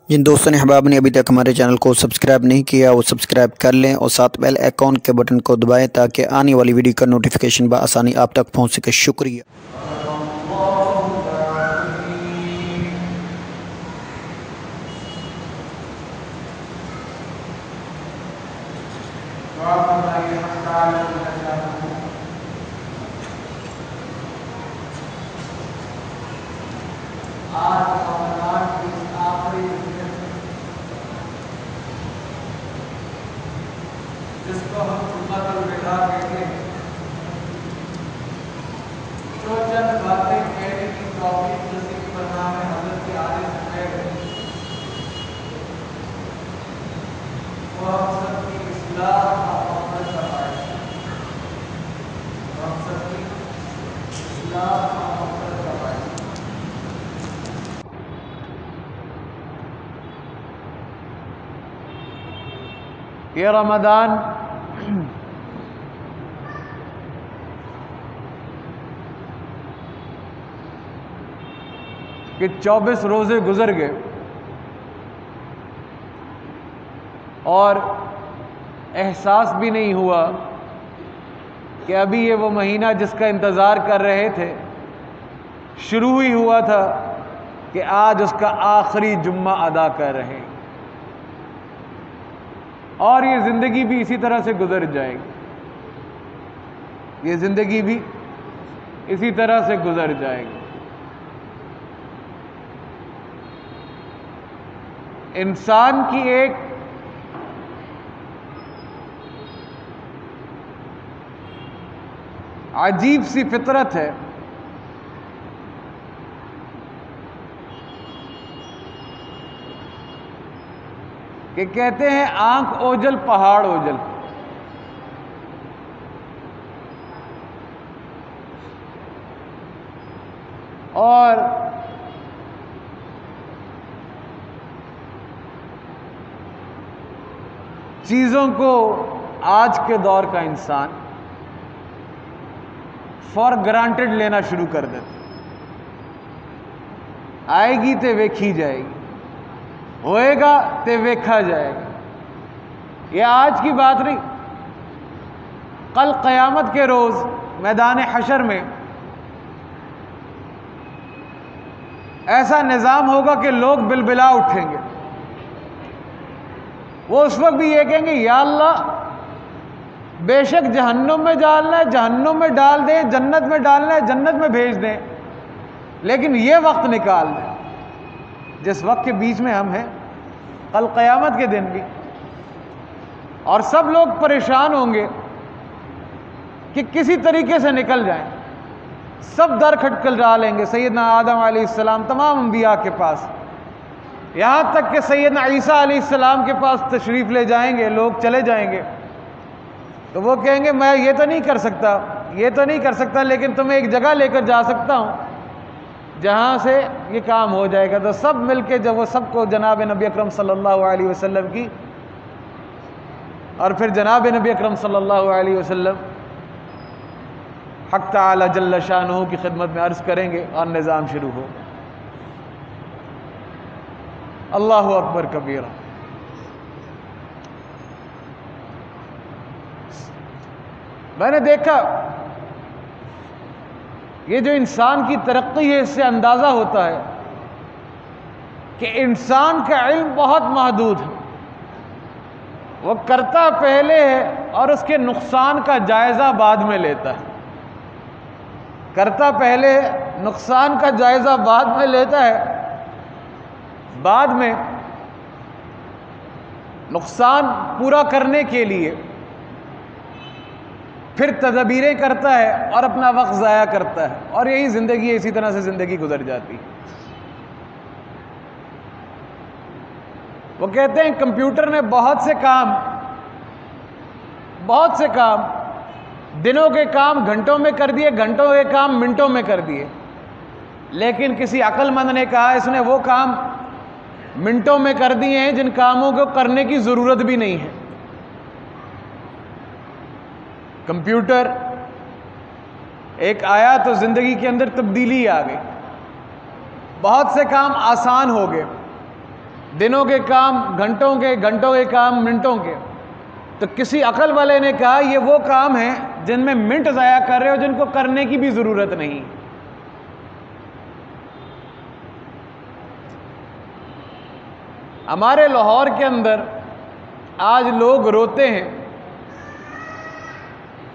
جن دوستوں نے احباب نے ابھی تک ہمارے چینل کو سبسکرائب نہیں کیا وہ سبسکرائب کر لیں اور ساتھ بیل آئیکن کے بٹن کو دبائیں تاکہ آنے والی ویڈیو کا نوٹیفیکیشن بآسانی آپ تک پہنچ سکے۔ شکریہ۔ جس کو ہم جمعۃ الوداع کہتے ہیں، جو چند باتیں کہنے کی توفیق نصیب فرمائے حضرت کے آنے سے پہلے وہ ہم سب کی اصلاح اور مغفرت کا باعث ہے۔ ہم سب کی اصلاح اور مغفرت کا باعث ہے۔ یہ رمضان کہ 24 روزے گزر گئے اور احساس بھی نہیں ہوا کہ ابھی یہ وہ مہینہ جس کا انتظار کر رہے تھے شروع ہی ہوا تھا کہ آج اس کا آخری جمعہ ادا کر رہے ہیں، اور یہ زندگی بھی اسی طرح سے گزر جائے گی، یہ زندگی بھی اسی طرح سے گزر جائے گی۔ انسان کی ایک عجیب سی فطرت ہے کہ کہتے ہیں آنکھ اوجل پہاڑ اوجل، اور چیزوں کو آج کے دور کا انسان فار گرانٹڈ لینا شروع کر دیتا، آئے گی تے ویکھی جائے گی، ہوئے گا تے ویکھا جائے گا۔ یہ آج کی بات نہیں، کل قیامت کے روز میدان حشر میں ایسا نظام ہوگا کہ لوگ بلبلا اٹھیں گے۔ وہ اس وقت بھی یہ کہیں گے یا اللہ بے شک جہنم میں ڈالنا ہے جہنم میں ڈال دیں، جنت میں ڈالنا ہے جنت میں بھیج دیں، لیکن یہ وقت نکال دیں جس وقت کے بیچ میں ہم ہیں، کل قیامت کے دن بھی۔ اور سب لوگ پریشان ہوں گے کہ کسی طریقے سے نکل جائیں، سب در کھٹکل ڈالیں گے سیدنا آدم علیہ السلام تمام انبیاء کے پاس، یہاں تک کہ سیدنا عیسیٰ علیہ السلام کے پاس تشریف لے جائیں گے، لوگ چلے جائیں گے تو وہ کہیں گے میں یہ تو نہیں کر سکتا، یہ تو نہیں کر سکتا، لیکن تمہیں ایک جگہ لے کر جا سکتا ہوں جہاں سے یہ کام ہو جائے گا۔ تو سب مل کے جب وہ سب کو جناب نبی اکرم صلی اللہ علیہ وسلم کی اور پھر جناب نبی اکرم صلی اللہ علیہ وسلم حق تعالی جل شانہ کی خدمت میں عرض کریں گے اور نظام شروع ہو۔ اللہ اکبر کبیرہ۔ میں نے دیکھا یہ جو انسان کی ترقی ہے اس سے اندازہ ہوتا ہے کہ انسان کا علم بہت محدود ہے، وہ کرتا پہلے ہے اور اس کے نقصان کا جائزہ بعد میں لیتا ہے، کرتا پہلے نقصان کا جائزہ بعد میں لیتا ہے، بعد میں نقصان پورا کرنے کے لیے پھر تدبیریں کرتا ہے اور اپنا وقت ضائع کرتا ہے، اور یہی زندگی ہے، اسی طرح سے زندگی گزر جاتی ہے۔ وہ کہتے ہیں کمپیوٹر نے بہت سے کام دنوں کے کام گھنٹوں میں کر دیے، گھنٹوں کے کام منٹوں میں کر دیے، لیکن کسی عقل مند نے کہا اس نے وہ کام منٹوں میں کر دیے ہیں جن کاموں کو کرنے کی ضرورت بھی نہیں ہے۔ کمپیوٹر ایک آیا تو زندگی کے اندر تبدیلی آ گئی، بہت سے کام آسان ہو گئے، دنوں کے کام گھنٹوں کے کام منٹوں کے. تو کسی عقل والے نے کہا یہ وہ کام ہیں جن میں منٹ ضائع کر رہے ہو جن کو کرنے کی بھی ضرورت نہیں. ہمارے لاہور کے اندر آج لوگ روتے ہیں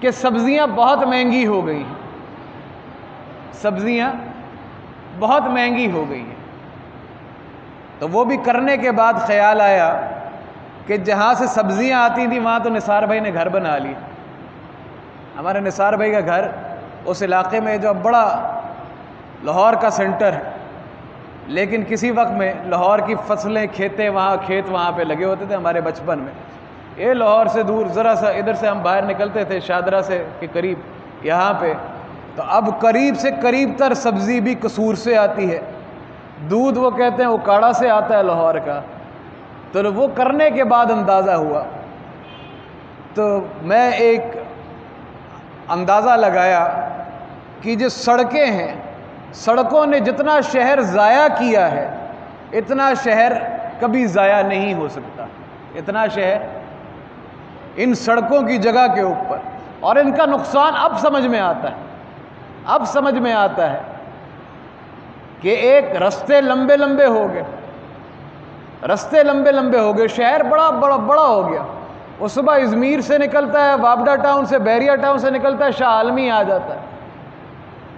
کہ سبزیاں بہت مہنگی ہو گئی ہیں. سبزیاں بہت مہنگی ہو گئی ہیں. تو وہ بھی کرنے کے بعد خیال آیا کہ جہاں سے سبزیاں آتی تھیں وہاں تو نثار بھائی نے گھر بنا لیا. ہمارے نثار بھائی کا گھر اس علاقے میں جو بڑا لاہور کا سینٹر ہے، لیکن کسی وقت میں لاہور کی فصلیں کھیت وہاں پہ لگے ہوتے تھے. ہمارے بچپن میں یہ لاہور سے دور ذرا سا ادھر سے ہم باہر نکلتے تھے شادرہ سے کے قریب یہاں پہ، تو اب قریب سے قریب تر سبزی بھی قصور سے آتی ہے. دودھ وہ کہتے ہیں اکاڑا سے آتا ہے لاہور کا. تو وہ کرنے کے بعد اندازہ ہوا. تو میں ایک اندازہ لگایا کہ جو سڑکیں ہیں، سڑکوں نے جتنا شہر ضائع کیا ہے اتنا شہر کبھی ضائع نہیں ہو سکتا. اتنا شہر ان سڑکوں کی جگہ کے اوپر، اور ان کا نقصان اب سمجھ میں آتا ہے. اب سمجھ میں آتا ہے کہ ایک رستے لمبے لمبے ہو گئے، رستے لمبے لمبے ہو گئے، شہر بڑا بڑا بڑا ہو گیا. وہ صبح ازمیر سے نکلتا ہے، وابڈا ٹاؤن سے، بحریہ ٹاؤن سے نکلتا ہے، شاہ عالمی آ جاتا ہے.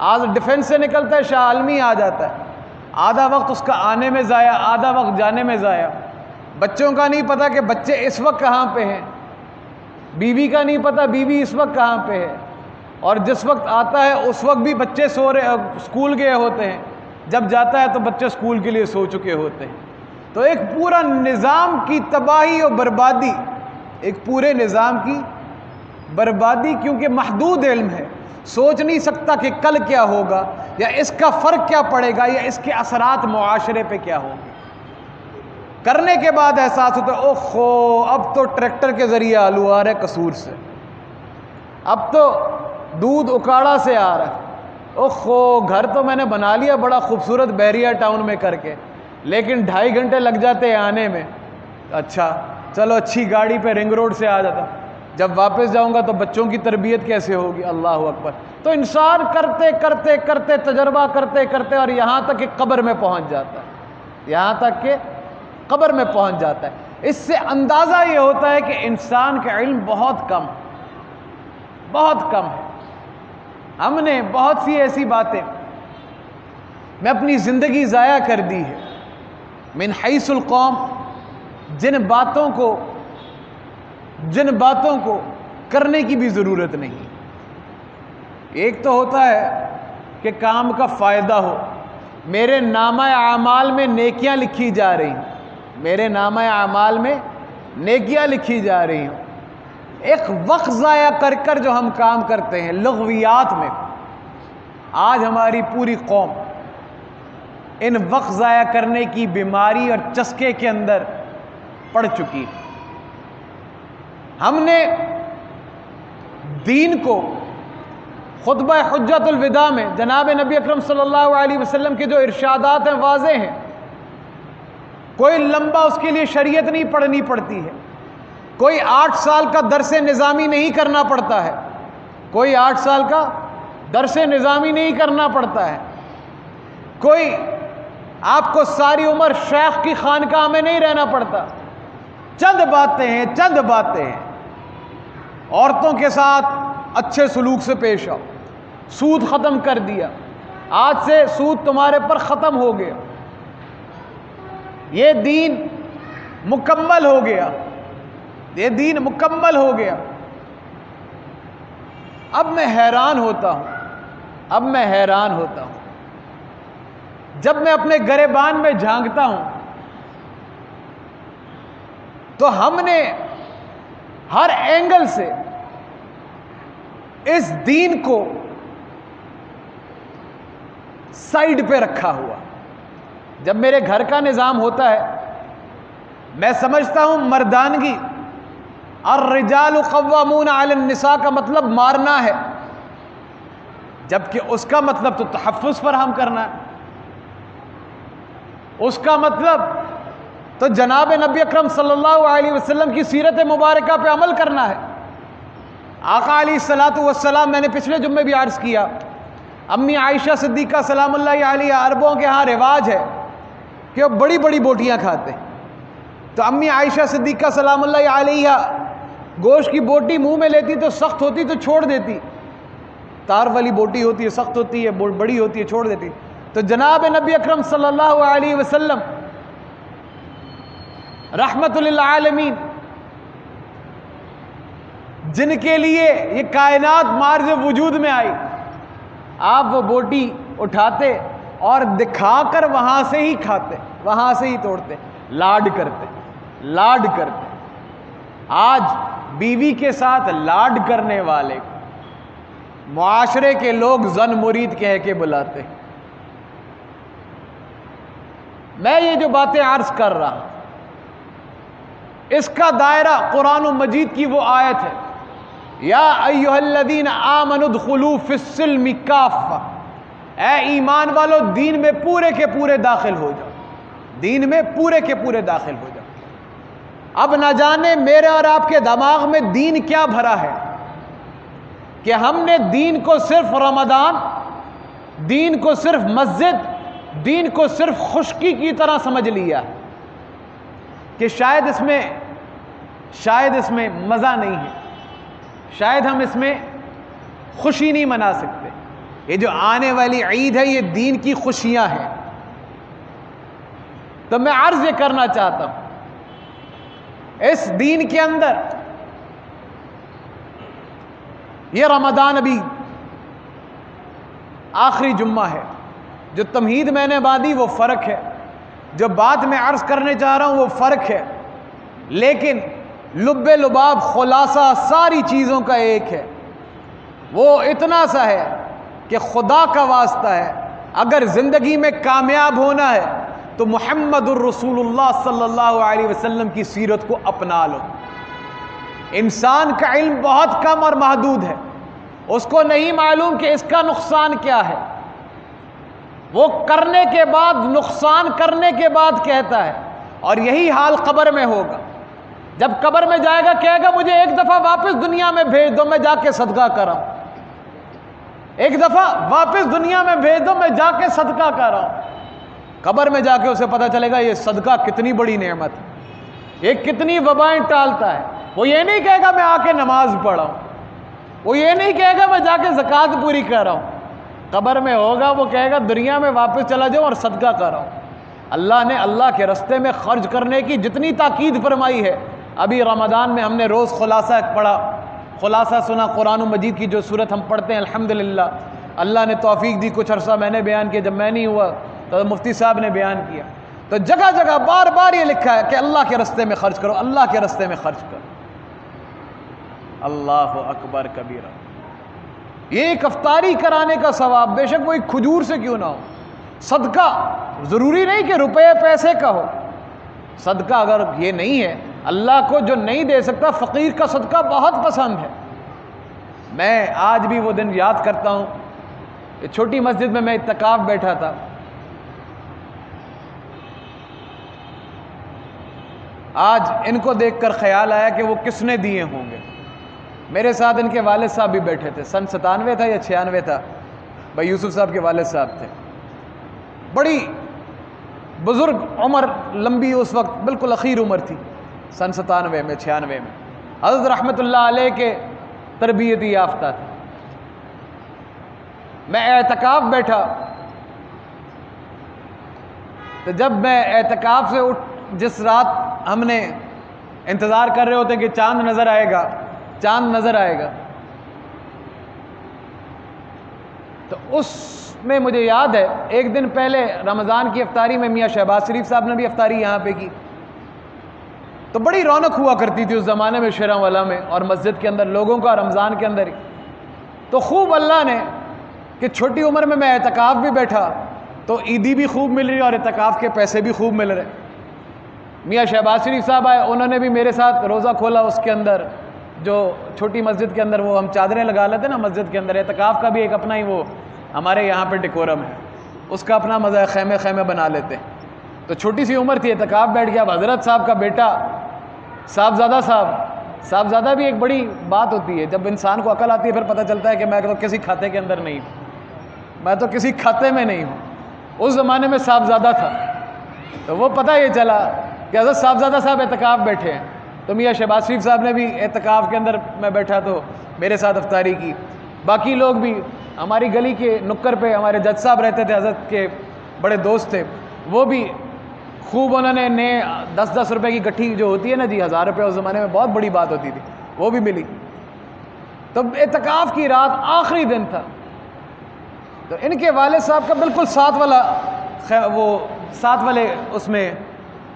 آج ڈیفنس سے نکلتا ہے، شاہ عالمی آ جاتا ہے. آدھا وقت اس کا آنے میں ضائع، آدھا وقت جانے میں ضائع. بچوں کا نہیں پتہ کہ بچے اس وقت کہاں پہ ہیں، بیوی کا نہیں پتہ بیوی اس وقت کہاں پہ ہے، اور جس وقت آتا ہے اس وقت بھی بچے اسکول گئے ہوتے ہیں، جب جاتا ہے تو بچے اسکول کے لیے سو چکے ہوتے ہیں. تو ایک پورا نظام کی تباہی اور بربادی، ایک پورے نظام کی بربادی، کیونکہ محدود علم ہے، سوچ نہیں سکتا کہ کل کیا ہوگا، یا اس کا فرق کیا پڑے گا، یا اس کے اثرات معاشرے پہ کیا ہوں گے. کرنے کے بعد احساس ہوتا ہے اوہو اب تو ٹریکٹر کے ذریعے آلو آ رہے قصور سے، اب تو دودھ اکاڑا سے آ رہا ہے. اوہو گھر تو میں نے بنا لیا بڑا خوبصورت بحریہ ٹاؤن میں کر کے، لیکن 2.5 گھنٹے لگ جاتے ہیں آنے میں. اچھا چلو اچھی گاڑی پہ رنگ روڈ سے آ جاتا، جب واپس جاؤں گا تو بچوں کی تربیت کیسے ہوگی. اللہ اکبر. تو انسان کرتے کرتے کرتے تجربہ کرتے کرتے اور یہاں تک کہ قبر میں پہنچ جاتا ہے، یہاں تک کہ قبر میں پہنچ جاتا ہے. اس سے اندازہ یہ ہوتا ہے کہ انسان کا علم بہت کم ہے. ہم نے بہت سی ایسی باتیں میں اپنی زندگی ضائع کر دی ہے من حیث القوم، جن باتوں کو کرنے کی بھی ضرورت نہیں. ایک تو ہوتا ہے کہ کام کا فائدہ ہو، میرے نامہ اعمال میں نیکیاں لکھی جا رہی ہیں، میرے نامہ اعمال میں نیکیاں لکھی جا رہی ہیں. ایک وقت ضائع کر کر جو ہم کام کرتے ہیں لغویات میں، آج ہماری پوری قوم ان وقت ضائع کرنے کی بیماری اور چسکے کے اندر پڑ چکی. ہم نے دین کو خطبہ حجت الوداع میں جناب نبی اکرم صلی اللہ علیہ وسلم کے جو ارشادات ہیں واضح ہیں، کوئی لمبا اس کے لیے شریعت نہیں پڑھنی پڑتی ہے، کوئی 8 سال کا درس نظامی نہیں کرنا پڑتا ہے، کوئی 8 سال کا درس نظامی نہیں کرنا پڑتا ہے، کوئی آپ کو ساری عمر شیخ کی خانقاہ میں نہیں رہنا پڑتا. چند باتیں ہیں. عورتوں کے ساتھ اچھے سلوک سے پیش آؤ، سود ختم کر دیا، آج سے سود تمہارے پر ختم ہو گیا، یہ دین مکمل ہو گیا، یہ دین مکمل ہو گیا. اب میں حیران ہوتا ہوں جب میں اپنے گریبان میں جھانکتا ہوں تو ہم نے ہر اینگل سے اس دین کو سائیڈ پہ رکھا ہوا. جب میرے گھر کا نظام ہوتا ہے میں سمجھتا ہوں مردانگی، الرجال قوامون علی النساء کا مطلب مارنا ہے، جبکہ اس کا مطلب تو تحفظ فراہم کرنا ہے. اس کا مطلب تو جناب نبی اکرم صلی اللہ علیہ وسلم کی سیرت مبارکہ پہ عمل کرنا ہے۔ آقا علیہ الصلوۃ والسلام، میں نے پچھلے جمعے بھی عرض کیا، امی عائشہ صدیقہ سلام اللہ علیہ، عربوں کے ہاں رواج ہے کہ وہ بڑی بڑی بوٹیاں کھاتے ہیں۔ تو امی عائشہ صدیقہ سلام اللہ علیہ گوشت کی بوٹی منہ میں لیتی تو سخت ہوتی تو چھوڑ دیتی، تار والی بوٹی ہوتی ہے، سخت ہوتی ہے، بڑی ہوتی ہے، چھوڑ دیتی۔ تو جناب نبی اکرم صلی اللہ علیہ وسلم رحمت للعالمین، جن کے لیے یہ کائنات مارز وجود میں آئی، آپ وہ بوٹی اٹھاتے اور دکھا کر وہاں سے ہی کھاتے، وہاں سے ہی توڑتے، لاڈ کرتے، لاڈ کرتے۔ آج بیوی کے ساتھ لاڈ کرنے والے کو معاشرے کے لوگ زن مرید کہہ کے بلاتے۔ میں یہ جو باتیں عرض کر رہا ہوں، اس کا دائرہ قرآن مجید کی وہ آیت ہے، یا ایھا الذین آمنوا ادخلوا فی السلم کافہ، اے ایمان والو دین میں پورے کے پورے داخل ہو جاؤ، دین میں پورے کے پورے داخل ہو جاؤ۔ اب نہ جانے میرے اور آپ کے دماغ میں دین کیا بھرا ہے کہ ہم نے دین کو صرف رمضان، دین کو صرف مسجد، دین کو صرف خشکی کی طرح سمجھ لیا کہ شاید اس میں مزہ نہیں ہے، شاید ہم اس میں خوشی نہیں منا سکتے۔ یہ جو آنے والی عید ہے یہ دین کی خوشیاں ہیں۔ تو میں عرض یہ کرنا چاہتا ہوں، اس دین کے اندر یہ رمضان ابھی آخری جمعہ ہے، جو تمہید میں نے باندھی وہ فرق ہے، جو بات میں عرض کرنے چاہ رہا ہوں وہ فرق ہے، لیکن لب لباب خلاصہ ساری چیزوں کا ایک ہے۔ وہ اتنا سا ہے کہ خدا کا واسطہ ہے، اگر زندگی میں کامیاب ہونا ہے تو محمد الرسول اللہ صلی اللہ علیہ وسلم کی سیرت کو اپنا لو۔ انسان کا علم بہت کم اور محدود ہے، اس کو نہیں معلوم کہ اس کا نقصان کیا ہے، وہ کرنے کے بعد، نقصان کرنے کے بعد کہتا ہے، اور یہی حال قبر میں ہوگا۔ جب قبر میں جائے گا کہے گا مجھے ایک دفعہ واپس دنیا میں بھیج دو، میں جا کے صدقہ کراؤں، ایک دفعہ واپس دنیا میں بھیج دو، میں جا کے صدقہ کراؤں۔ قبر میں جا کے اسے پتہ چلے گا یہ صدقہ کتنی بڑی نعمت ہے، یہ کتنی وبائیں ٹالتا ہے۔ وہ یہ نہیں کہے گا میں آ کے نماز پڑھاؤں، وہ یہ نہیں کہے گا میں جا کے زکوٰۃ پوری کراؤں۔ قبر میں ہوگا وہ کہے گا دنیا میں واپس چلا جاؤں اور صدقہ کراؤں۔ اللہ نے اللہ کے رستے میں خرچ کرنے کی جتنی تاکید فرمائی ہے، ابھی رمضان میں ہم نے روز خلاصہ پڑھا، خلاصہ سنا قرآن مجید کی جو صورت ہم پڑھتے ہیں الحمدللہ۔ اللہ نے توفیق دی، کچھ عرصہ میں نے بیان کیا، جب میں نہیں ہوا تو مفتی صاحب نے بیان کیا۔ تو جگہ جگہ بار بار یہ لکھا ہے کہ اللہ کے رستے میں خرچ کرو، اللہ کے رستے میں خرچ کرو۔ اللہ اکبر کبیرہ۔ یہ ایک افطاری کرانے کا ثواب، بے شک وہ ایک کھجور سے کیوں نہ ہو، صدقہ ضروری نہیں کہ روپے پیسے کا ہو، صدقہ اگر یہ نہیں ہے، اللہ کو جو نہیں دے سکتا فقیر کا صدقہ بہت پسند ہے۔ میں آج بھی وہ دن یاد کرتا ہوں، ایک چھوٹی مسجد میں اعتکاف بیٹھا تھا، آج ان کو دیکھ کر خیال آیا کہ وہ کس نے دیے ہوں گے۔ میرے ساتھ ان کے والد صاحب بھی بیٹھے تھے، سن 97 تھا یا 96 تھا، بھائی یوسف صاحب کے والد صاحب تھے، بڑی بزرگ عمر، لمبی اس وقت بالکل اخیر عمر تھی، سن 97 میں 96 میں، حضرت رحمت اللہ علیہ کے تربیتی یافتہ تھے۔ میں اعتکاف بیٹھا تو جب میں اعتکاف سے جس رات ہم نے انتظار کر رہے ہوتے کہ چاند نظر آئے گا، چاند نظر آئے گا، تو اس میں مجھے یاد ہے ایک دن پہلے رمضان کی افطاری میں میاں شہباز شریف صاحب نے بھی افطاری یہاں پہ کی، تو بڑی رونق ہوا کرتی تھی اس زمانے میں شیراں والا میں اور مسجد کے اندر لوگوں کا، رمضان کے اندر ہی۔ تو خوب اللہ نے کہ چھوٹی عمر میں اعتکاف بھی بیٹھا تو عیدی بھی خوب مل رہی اور اعتکاف کے پیسے بھی خوب مل رہے۔ میاں شہباز شریف صاحب آئے، انہوں نے بھی میرے ساتھ روزہ کھولا، اس کے اندر جو چھوٹی مسجد کے اندر وہ ہم چادریں لگا لیتے نا مسجد کے اندر، اعتکاف کا بھی ایک اپنا ہی وہ ہمارے یہاں پہ ڈیکورم ہے، اس کا اپنا مزہ ہے، خیمے خیمے بنا لیتے ہیں۔ تو چھوٹی سی عمر تھی، اعتکاف بیٹھ گیا. اب حضرت صاحب کا بیٹا صاحبزادہ صاحبزادہ بھی ایک بڑی بات ہوتی ہے. جب انسان کو عقل آتی ہے پھر پتہ چلتا ہے کہ میں تو کسی کھاتے کے اندر نہیں ہوں، میں تو کسی کھاتے میں نہیں ہوں. اس زمانے میں صاحبزادہ تھا، تو وہ پتہ یہ چلا کہ حضرت صاحبزادہ صاحب اعتکاف بیٹھے ہیں. تو میاں شہباز شریف صاحب نے بھی اعتکاف کے اندر میں بیٹھا تو میرے ساتھ افطاری کی. باقی لوگ بھی، ہماری گلی کے نکر پہ ہمارے جج صاحب رہتے تھے، حضرت کے بڑے دوست تھے، وہ بھی خوب انہوں نے 10 روپے کی گٹھی جو ہوتی ہے نا جی، 1000 روپے اس زمانے میں بہت بڑی بات ہوتی تھی، وہ بھی ملی. تو اعتکاف کی رات آخری دن تھا، تو ان کے والد صاحب کا بالکل ساتھ والے اس میں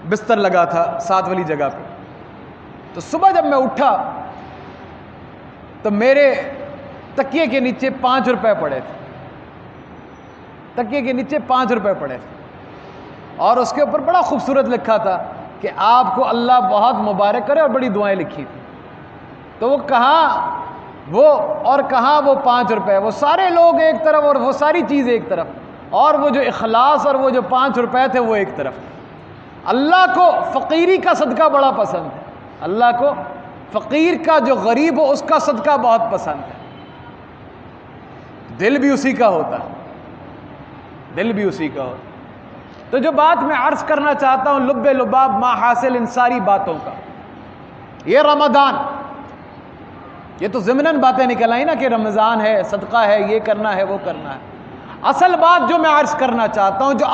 بستر لگا تھا، ساتھ والی جگہ پہ. تو صبح جب میں اٹھا تو میرے تکیے کے نیچے 5 روپے پڑے تھے، تکیے کے نیچے 5 روپے پڑے تھے، اور اس کے اوپر بڑا خوبصورت لکھا تھا کہ آپ کو اللہ بہت مبارک کرے، اور بڑی دعائیں لکھی تھی. تو وہ کہاں وہ 5 روپے، وہ سارے لوگ ایک طرف اور وہ ساری چیز ایک طرف، اور وہ جو اخلاص اور وہ جو 5 روپے تھے وہ ایک طرف. اللہ کو فقیری کا صدقہ بڑا پسند ہے، اللہ کو فقیر کا جو غریب ہو اس کا صدقہ بہت پسند ہے. دل بھی اسی کا ہوتا ہے، دل بھی اسی کا ہوتا. تو جو بات میں عرض کرنا چاہتا ہوں، لب لباب ما حاصل ان ساری باتوں کا، یہ رمضان، یہ تو ضمناً باتیں نکل آئی نا کہ رمضان ہے، صدقہ ہے، یہ کرنا ہے، وہ کرنا ہے. اصل بات جو میں عرض کرنا چاہتا ہوں، جو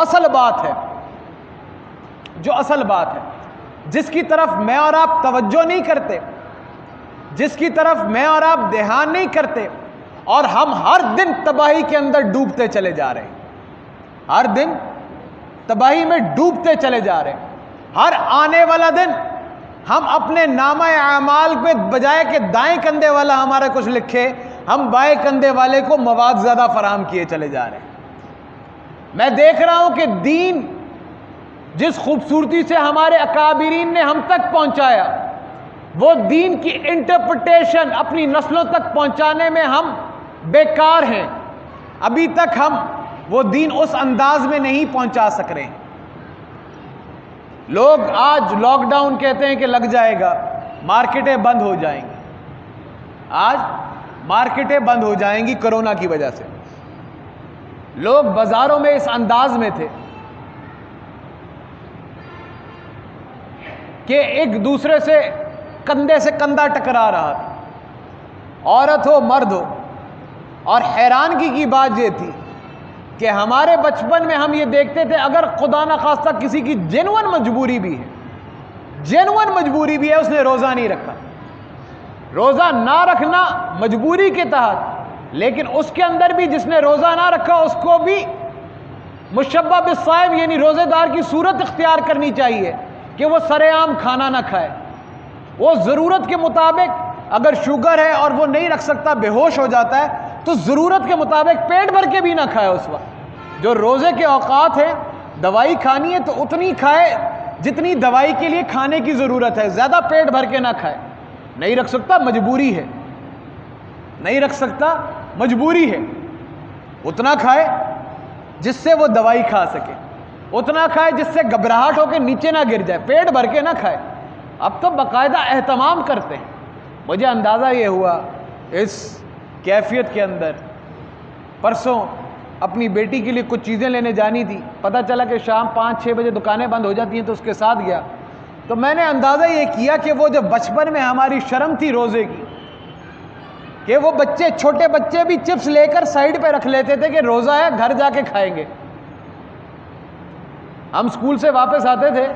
اصل بات ہے جس کی طرف میں اور آپ توجہ نہیں کرتے، جس کی طرف میں اور آپ دھیان نہیں کرتے، اور ہم ہر دن تباہی کے اندر ڈوبتے چلے جا رہے ہیں، ہر دن تباہی میں ڈوبتے چلے جا رہے ہیں. ہر آنے والا دن ہم اپنے نامہ اعمال پہ بجائے کہ دائیں کندھے والا ہمارا کچھ لکھے، ہم بائیں کندھے والے کو مواد زیادہ فراہم کیے چلے جا رہے ہیں. میں دیکھ رہا ہوں کہ دین جس خوبصورتی سے ہمارے اکابرین نے ہم تک پہنچایا، وہ دین کی انٹرپریٹیشن اپنی نسلوں تک پہنچانے میں ہم بیکار ہیں. ابھی تک ہم وہ دین اس انداز میں نہیں پہنچا سک رہے ہیں. لوگ آج لاک ڈاؤن کہتے ہیں کہ لگ جائے گا، مارکیٹیں بند ہو جائیں گی. آج مارکیٹیں بند ہو جائیں گی کرونا کی وجہ سے. لوگ بازاروں میں اس انداز میں تھے کہ ایک دوسرے سے کندھے سے کندھا ٹکرا رہا تھا، عورت ہو مرد ہو. اور حیرانگی کی بات یہ تھی کہ ہمارے بچپن میں ہم یہ دیکھتے تھے اگر خدا نخواستہ کسی کی جینون مجبوری بھی ہے، اس نے روزہ نہیں رکھا، روزہ نہ رکھنا مجبوری کے تحت، لیکن اس کے اندر بھی جس نے روزہ نہ رکھا اس کو بھی مشبہ بالصائم یعنی روزے دار کی صورت اختیار کرنی چاہیے کہ وہ سرے عام کھانا نہ کھائے. وہ ضرورت کے مطابق، اگر شوگر ہے اور وہ نہیں رکھ سکتا، بے ہوش ہو جاتا ہے، تو ضرورت کے مطابق پیٹ بھر کے بھی نہ کھائے. اس وقت جو روزے کے اوقات ہیں، دوائی کھانی ہے تو اتنی کھائے جتنی دوائی کے لیے کھانے کی ضرورت ہے، زیادہ پیٹ بھر کے نہ کھائے. نہیں رکھ سکتا مجبوری ہے، نہیں رکھ سکتا مجبوری ہے، اتنا کھائے جس سے وہ دوائی کھا سکے، اتنا کھائے جس سے گھبراہٹ ہو کے نیچے نہ گر جائے، پیٹ بھر کے نہ کھائے. اب تو باقاعدہ اہتمام کرتے ہیں. مجھے اندازہ یہ ہوا اس کیفیت کے اندر، پرسوں اپنی بیٹی کے لیے کچھ چیزیں لینے جانی تھی، پتہ چلا کہ شام 5-6 بجے دکانیں بند ہو جاتی ہیں، تو اس کے ساتھ گیا. تو میں نے اندازہ یہ کیا کہ وہ جو بچپن میں ہماری شرم تھی روزے کی، کہ وہ چھوٹے بچے بھی چپس لے کر سائیڈ پہ رکھ لیتے تھے کہ روزہ ہے، گھر جا کے کھائیں گے. ہم اسکول سے واپس آتے تھے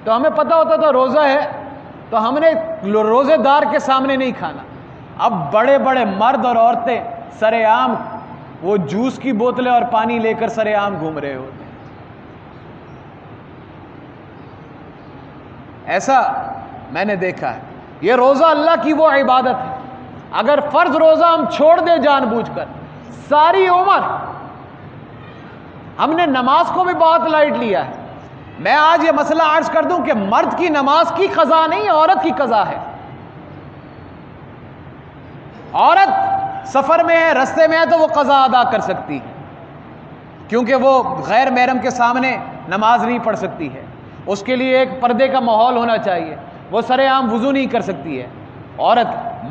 تو ہمیں پتہ ہوتا تھا روزہ ہے، تو ہم نے روزے دار کے سامنے نہیں کھانا. اب بڑے بڑے مرد اور عورتیں سرے عام وہ جوس کی بوتلیں اور پانی لے کر سرے عام گھوم رہے ہوتے ہیں. ایسا میں نے دیکھا ہے. یہ روزہ اللہ کی وہ عبادت ہے، اگر فرض روزہ ہم چھوڑ دیں جان بوجھ کر، ساری عمر ہم نے نماز کو بھی بہت لائٹ لیا ہے. میں آج یہ مسئلہ عرض کر دوں کہ مرد کی نماز کی قضا نہیں، عورت کی قضا ہے. عورت سفر میں ہے، رستے میں ہے، تو وہ قضا ادا کر سکتی ہے، کیونکہ وہ غیر محرم کے سامنے نماز نہیں پڑھ سکتی ہے. اس کے لیے ایک پردے کا ماحول ہونا چاہیے، وہ سرے عام وضو نہیں کر سکتی ہے عورت۔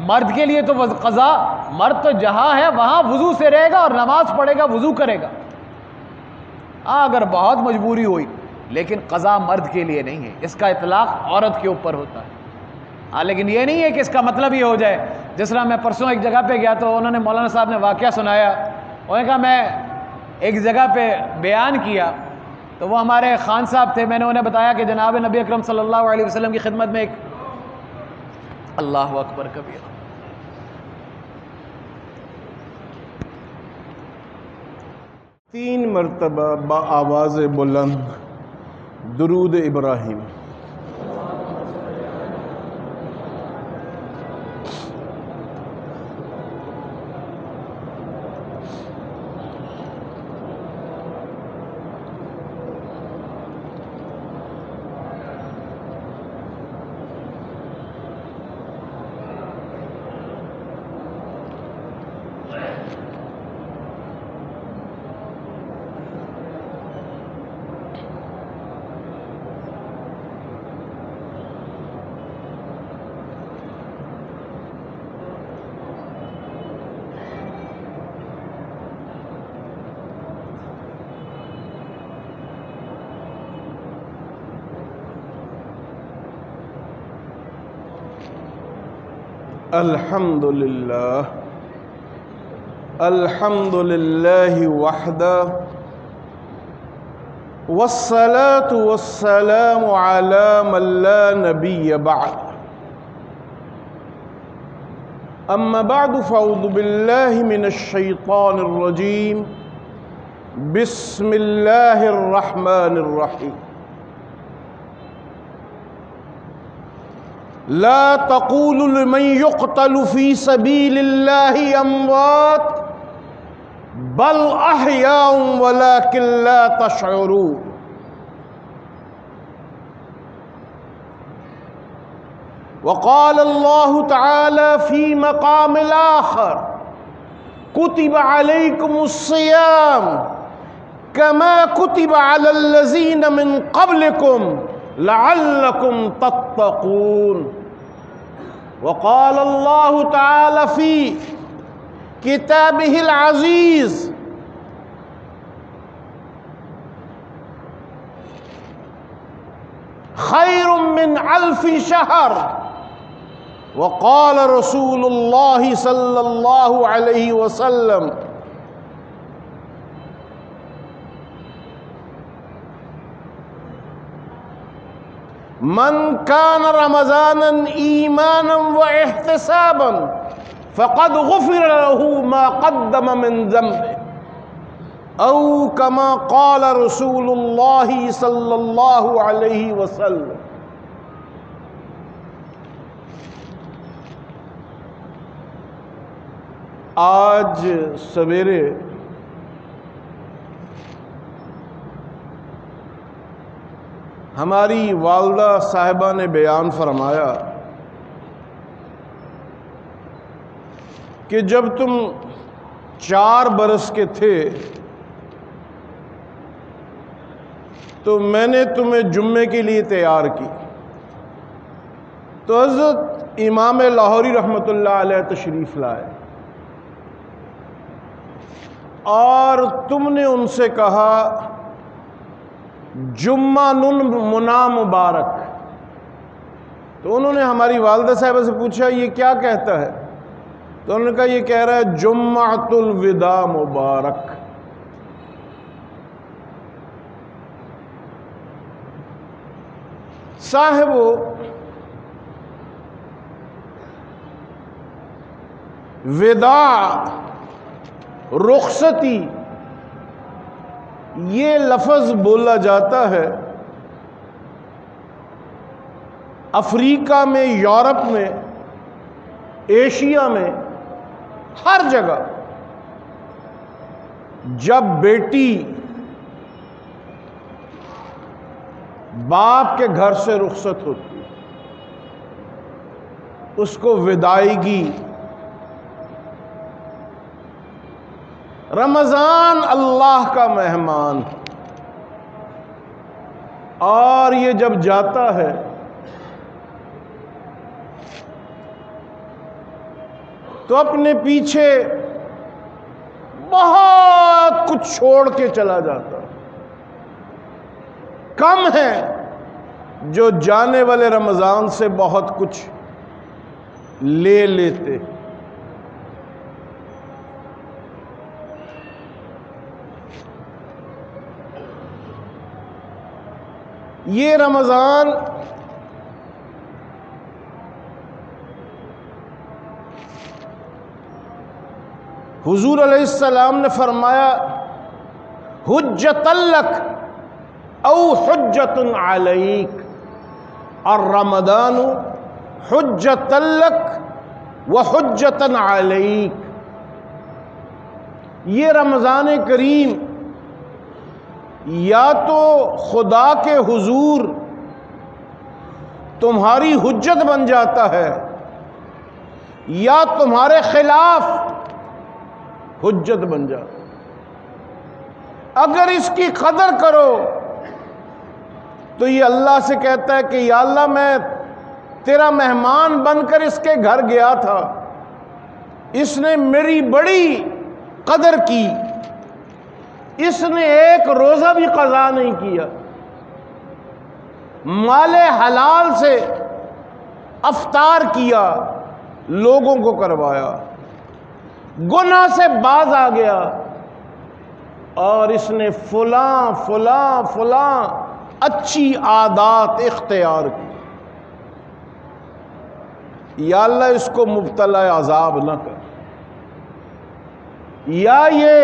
مرد کے لیے تو قضا، مرد تو جہاں ہے وہاں وضو سے رہے گا اور نماز پڑھے گا، وضو کرے گا، ہاں اگر بہت مجبوری ہوئی، لیکن قضا مرد کے لیے نہیں ہے، اس کا اطلاق عورت کے اوپر ہوتا ہے۔ ہاں لیکن یہ نہیں ہے کہ اس کا مطلب یہ ہو جائے، جس طرح میں پرسوں ایک جگہ پہ گیا تو انہوں نے مولانا صاحب نے واقعہ سنایا، انہوں نے کہا میں ایک جگہ پہ بیان کیا تو وہ ہمارے خان صاحب تھے، میں نے انہیں بتایا کہ جناب نبی اکرم صلی اللہ علیہ وسلم کی خدمت میں ایک اللہ اکبر کبیرہ 3 مرتبہ بآواز بلند درود ابراہیم۔ الحمد للہ وحدہ والصلاة والسلام على من لا نبی بعد، اما بعد فاعوذ باللہ من الشیطان الرجیم، بسم اللہ الرحمن الرحیم۔ لا تقولوا لمن يقتل في سبيل الله اموات بل احياء ولكن لا تشعرون۔ وقال الله تعالى في مقام آخر كتب عليكم الصيام كما كتب على الذين من قبلكم لعلكم تتقون۔ وقال الله تعالى في كتابه العزيز خير من 1000 شهر۔ وقال رسول الله صلى الله عليه وسلم من كان رمضانا ایمانا واحتسابا فقد غفر له ما قدم من ذنبه او كما قال رسول الله صلی اللہ علیہ وسلم۔ آج سویرے ہماری والدہ صاحبہ نے بیان فرمایا کہ جب تم 4 برس کے تھے تو میں نے تمہیں جمعے کے لیے تیار کی، تو حضرت امام لاہوری رحمۃ اللہ علیہ تشریف لائے اور تم نے ان سے کہا جمعہ منا مبارک، تو انہوں نے ہماری والدہ صاحبہ سے پوچھا یہ کیا کہتا ہے، تو انہوں نے کہا یہ کہہ رہا ہے جمعۃ الوداع مبارک۔ صاحبو، وداع، رخصتی، یہ لفظ بولا جاتا ہے افریقہ میں، یورپ میں، ایشیا میں، ہر جگہ جب بیٹی باپ کے گھر سے رخصت ہوتی اس کو وداعیگی۔ رمضان اللہ کا مہمان، اور یہ جب جاتا ہے تو اپنے پیچھے بہت کچھ چھوڑ کے چلا جاتا. کم ہے جو جانے والے رمضان سے بہت کچھ لے لیتے. یہ رمضان حضور علیہ السلام نے فرمایا حجت لک او حجت علیک، اور رمضان حجت لک و حجت علیک. یہ رمضان کریم یا تو خدا کے حضور تمہاری حجت بن جاتا ہے یا تمہارے خلاف حجت بن جاتا. اگر اس کی قدر کرو تو یہ اللہ سے کہتا ہے کہ یا اللہ میں تیرا مہمان بن کر اس کے گھر گیا تھا، اس نے میری بڑی قدر کی، اس نے ایک روزہ بھی قضا نہیں کیا، مال حلال سے افطار کیا، لوگوں کو کروایا، گناہ سے باز آ گیا، اور اس نے فلاں فلاں فلاں اچھی عادات اختیار کی. یا اللہ اس کو مبتلا عذاب نہ کر. یا یہ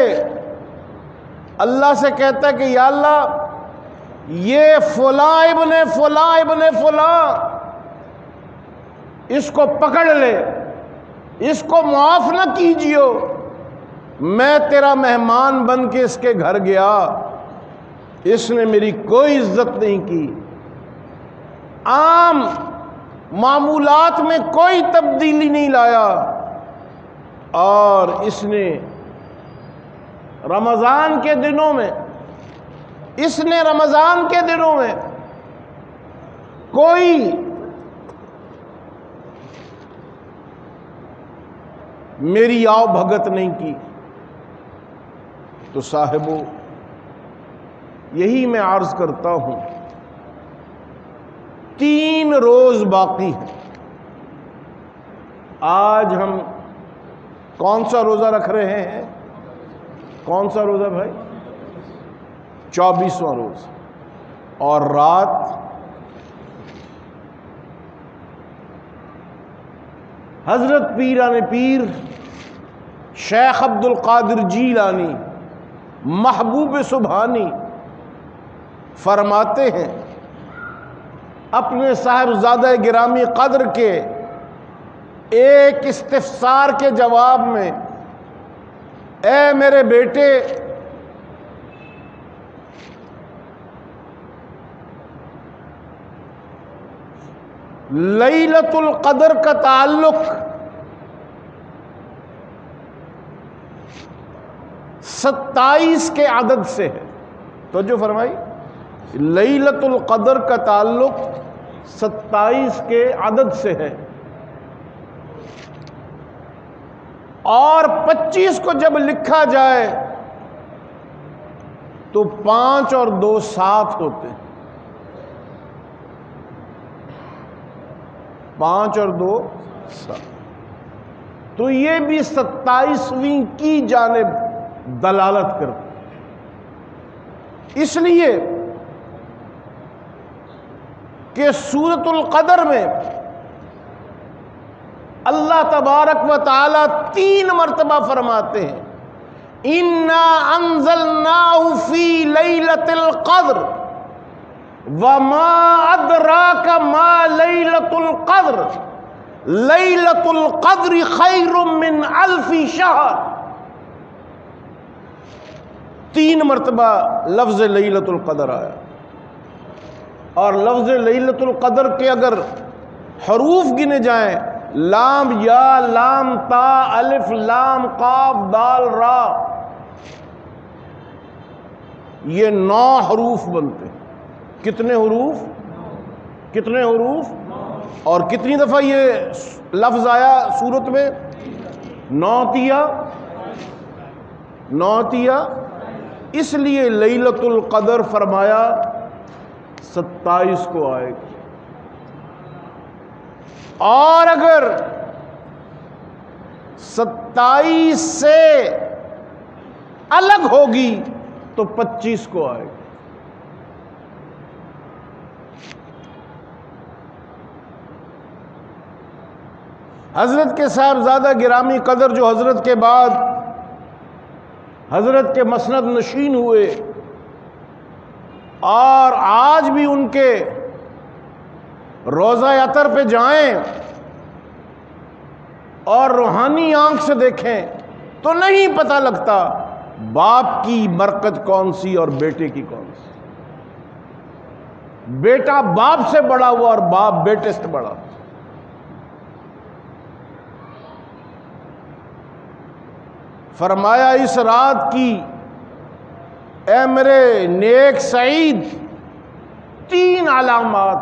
اللہ سے کہتا ہے کہ یا اللہ یہ فلاں ابن فلاں ابن فلاں، اس کو پکڑ لے، اس کو معاف نہ کیجیو، میں تیرا مہمان بن کے اس کے گھر گیا، اس نے میری کوئی عزت نہیں کی، عام معمولات میں کوئی تبدیلی نہیں لایا، اور اس نے رمضان کے دنوں میں کوئی میری آؤ بھگت نہیں کی. تو صاحبو یہی میں عرض کرتا ہوں، 3 روز باقی ہیں. آج ہم کون سا روزہ رکھ رہے ہیں؟ کون سا روزہ بھائی؟ 24واں روز. اور رات حضرت پیران پیر شیخ عبد القادر جیلانی محبوب سبحانی فرماتے ہیں اپنے صاحبزادہ گرامی قدر کے ایک استفسار کے جواب میں، اے میرے بیٹے، لیلۃ القدر کا تعلق 27 کے عدد سے ہے. توجہ فرمائی، لیلۃ القدر کا تعلق 27 کے عدد سے ہے، اور 25 کو جب لکھا جائے تو 5 اور 2 7 ہوتے ہیں. 5 اور 2 7. تو یہ بھی 27ویں کی جانب دلالت کرتے. اس لیے کہ سورۃ القدر میں اللہ تبارک و تعالی 3 مرتبہ فرماتے ہیں اِنَّا أَنزَلْنَاهُ فِي لَيْلَةِ الْقَدْرِ وَمَا أَدْرَاكَ مَا لَيْلَةُ الْقَدْرِ لَيْلَةُ الْقَدْرِ خَيْرٌ مِّنْ أَلْفِ شَهْرٍ. 3 مرتبہ لفظ لیلۃ القدر آیا، اور لفظ لیلۃ القدر کے اگر حروف گنے جائیں، لام یا، لام تا، الف لام قاف دال را، یہ 9 حروف بنتے ہیں. کتنے حروف؟ کتنے حروف؟ اور کتنی دفعہ یہ لفظ آیا سورت میں؟ 9 تیا، اس لیے لیلۃ القدر فرمایا 27 کو آئے گی، اور اگر 27 سے الگ ہوگی تو 25 کو آئے گی۔ حضرت کے صاحبزادہ گرامی قدر جو حضرت کے بعد حضرت کے مسند نشین ہوئے، اور آج بھی ان کے روضہ اطہر پہ جائیں اور روحانی آنکھ سے دیکھیں تو نہیں پتہ لگتا باپ کی برکت کون سی اور بیٹے کی کون سی۔ بیٹا باپ سے بڑا ہوا اور باپ بیٹے سے بڑا۔ فرمایا اس رات کی اے میرے نیک سعید 3 علامات،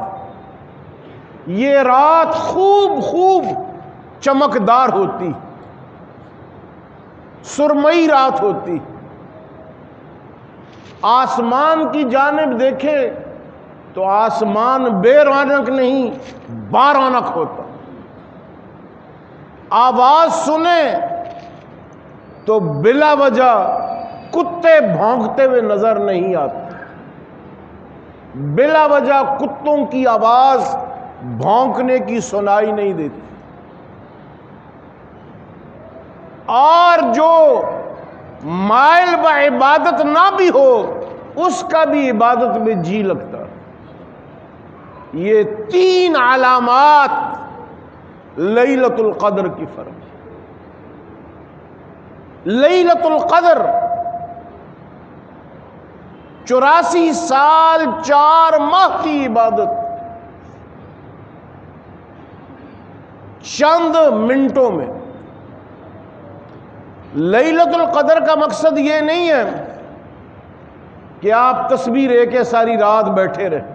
یہ رات خوب چمکدار ہوتی، سرمئی رات ہوتی، آسمان کی جانب دیکھے تو آسمان بے رونق نہیں بارونق ہوتا، آواز سنے تو بلا وجہ کتے بھونکتے ہوئے نظر نہیں آتے، بلا وجہ کتوں کی آواز بھونکنے کی سنائی نہیں دیتی، اور جو مائل بعبادت نہ بھی ہو اس کا بھی عبادت میں جی لگتا۔ یہ 3 علامات لیلۃ القدر کی فرق۔ لیلۃ القدر 84 سال 4 ماہ کی عبادت چند منٹوں میں۔ لیلۃ القدر کا مقصد یہ نہیں ہے کہ آپ تسبیح لے کے ساری رات بیٹھے رہیں،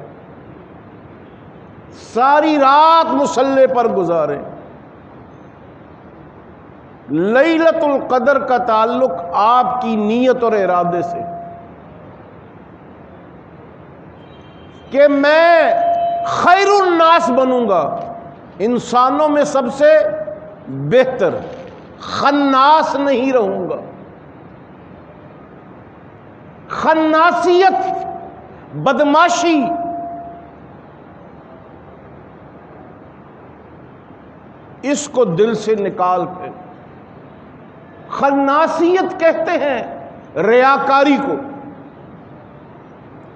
ساری رات مصلی پر گزاریں۔ لیلۃ القدر کا تعلق آپ کی نیت اور ارادے سے کہ میں خیر الناس بنوں گا، انسانوں میں سب سے بہتر، خناس نہیں رہوں گا۔ خناسیت، بدماشی، اس کو دل سے نکال کے، خناسیت کہتے ہیں ریاکاری کو۔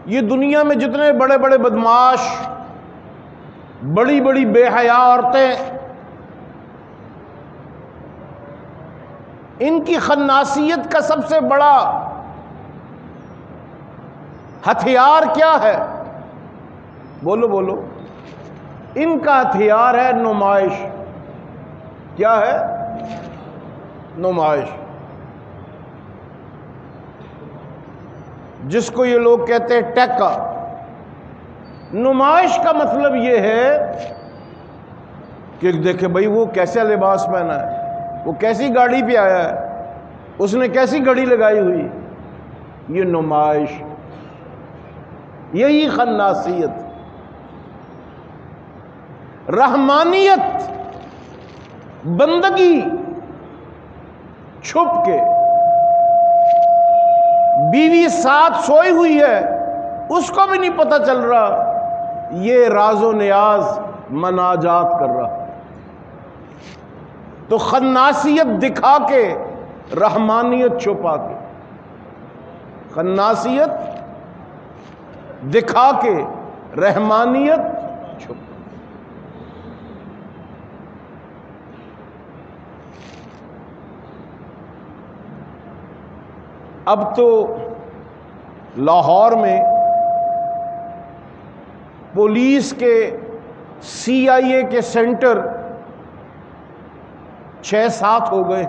یہ دنیا میں جتنے بڑے بڑے بدماش، بڑی بڑی بے حیا عورتیں، ان کی خناسیت کا سب سے بڑا ہتھیار کیا ہے؟ بولو بولو۔ ان کا ہتھیار ہے نمائش۔ کیا ہے؟ نمائش، جس کو یہ لوگ کہتے ہیں ٹیکا۔ نمائش کا مطلب یہ ہے کہ دیکھیں بھائی وہ کیسا لباس پہنا ہے، وہ کیسی گاڑی پہ آیا ہے، اس نے کیسی گھڑی لگائی ہوئی۔ یہ نمائش، یہی خناسیت۔ رحمانیت، بندگی، چھپ کے، بیوی ساتھ سوئی ہوئی ہے اس کو بھی نہیں پتہ چل رہا، یہ راز و نیاز مناجات کر رہا۔ تو خناسیت دکھا کے، رحمانیت چھپا کے۔ خناسیت دکھا کے، رحمانیت چھپا۔ اب تو لاہور میں پولیس کے CIA کے سینٹر 6-7 ہو گئے۔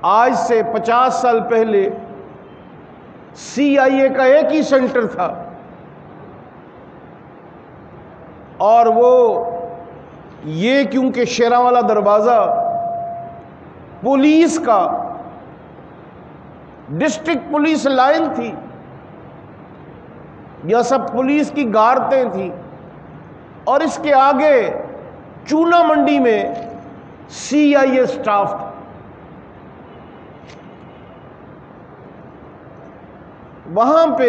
آج سے 50 سال پہلے CIA کا ایک ہی سینٹر تھا، اور وہ یہ کیونکہ شیراں والا دروازہ پولیس کا ڈسٹرکٹ پولیس لائن تھی، یہ سب پولیس کی غارتیں تھیں، اور اس کے آگے چونا منڈی میں CIA سٹاف تھا۔ وہاں پہ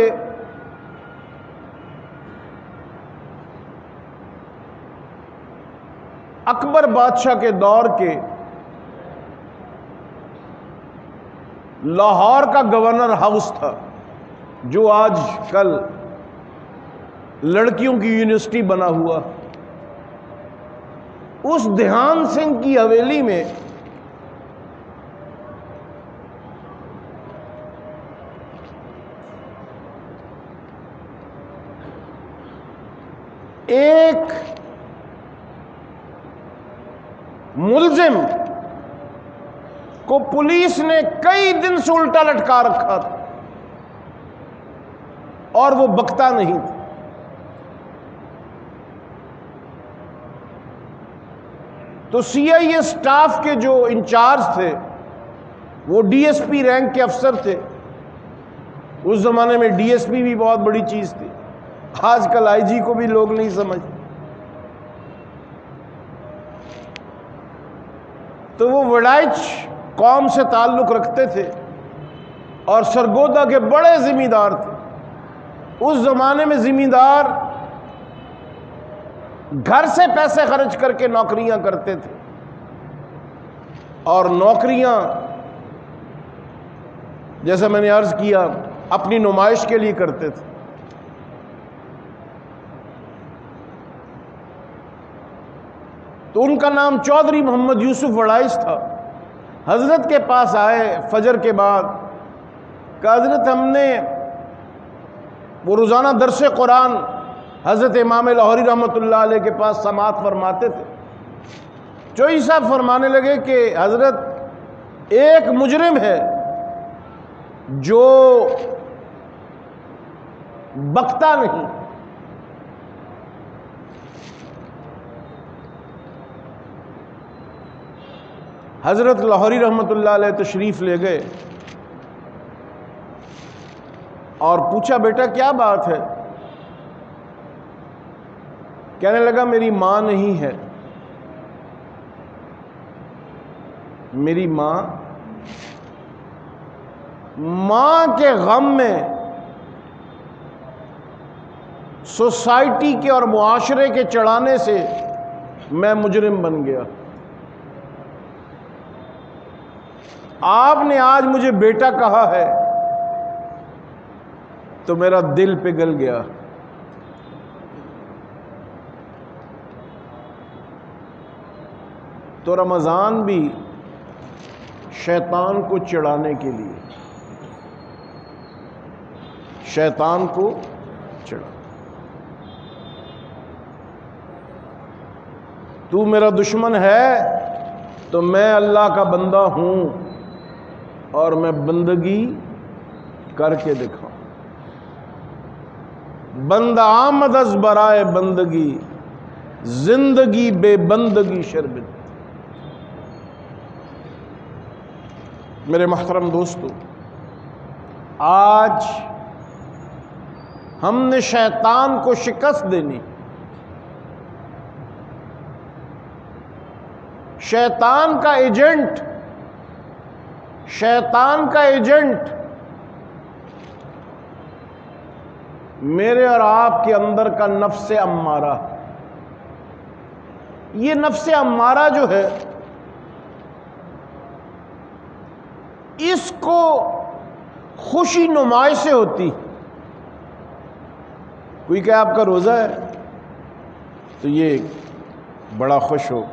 اکبر بادشاہ کے دور کے لاہور کا گورنر ہاؤس تھا، جو آج کل لڑکیوں کی یونیورسٹی بنا ہوا۔ اس دھیان سنگھ کی حویلی میں ایک ملزم کو پولیس نے کئی دن سے الٹا لٹکا رکھا تھا اور وہ بکتا نہیں تھا۔ تو CIA سٹاف کے جو انچارج تھے وہ DSP رینک کے افسر تھے۔ اس زمانے میں DSP بھی بہت بڑی چیز تھی، آج کل IG کو بھی لوگ نہیں سمجھتے۔ تو وہ وڈائچ قوم سے تعلق رکھتے تھے اور سرگودا کے بڑے ذمہ دار تھے۔ اس زمانے میں ذمہ دار گھر سے پیسے خرچ کر کے نوکریاں کرتے تھے، اور نوکریاں جیسا میں نے عرض کیا اپنی نمائش کے لیے کرتے تھے۔ تو ان کا نام چودھری محمد یوسف وڑائچ تھا۔ حضرت کے پاس آئے فجر کے بعد، کہ حضرت ہم نے وہ روزانہ درس قرآن حضرت امام لاہوری رحمۃ اللہ علیہ کے پاس سماعت فرماتے تھے۔ چوئی صاحب فرمانے لگے کہ حضرت ایک مجرم ہے جو بکتا نہیں، حضرت لاہوری رحمۃ اللہ علیہ تشریف لے گئے اور پوچھا بیٹا کیا بات ہے؟ کہنے لگا میری ماں نہیں ہے، میری ماں کے غم میں سوسائٹی کے اور معاشرے کے چڑھانے سے میں مجرم بن گیا۔ آپ نے آج مجھے بیٹا کہا ہے تو میرا دل پگھل گیا۔ تو رمضان بھی شیطان کو چڑھانے کے لیے، شیطان کو چڑھا، تو میرا دشمن ہے تو میں اللہ کا بندہ ہوں اور میں بندگی کر کے دکھاؤں۔ بند آمد از برائے بندگی، زندگی بے بندگی شربت۔ میرے محترم دوستو، آج ہم نے شیطان کو شکست دینی، شیطان کا ایجنٹ میرے اور آپ کے اندر کا نفس امارہ۔ یہ نفس امارہ جو ہے، اس کو خوشی نمائش سے ہوتی۔ کوئی کہ آپ کا روزہ ہے تو یہ بڑا خوش ہو،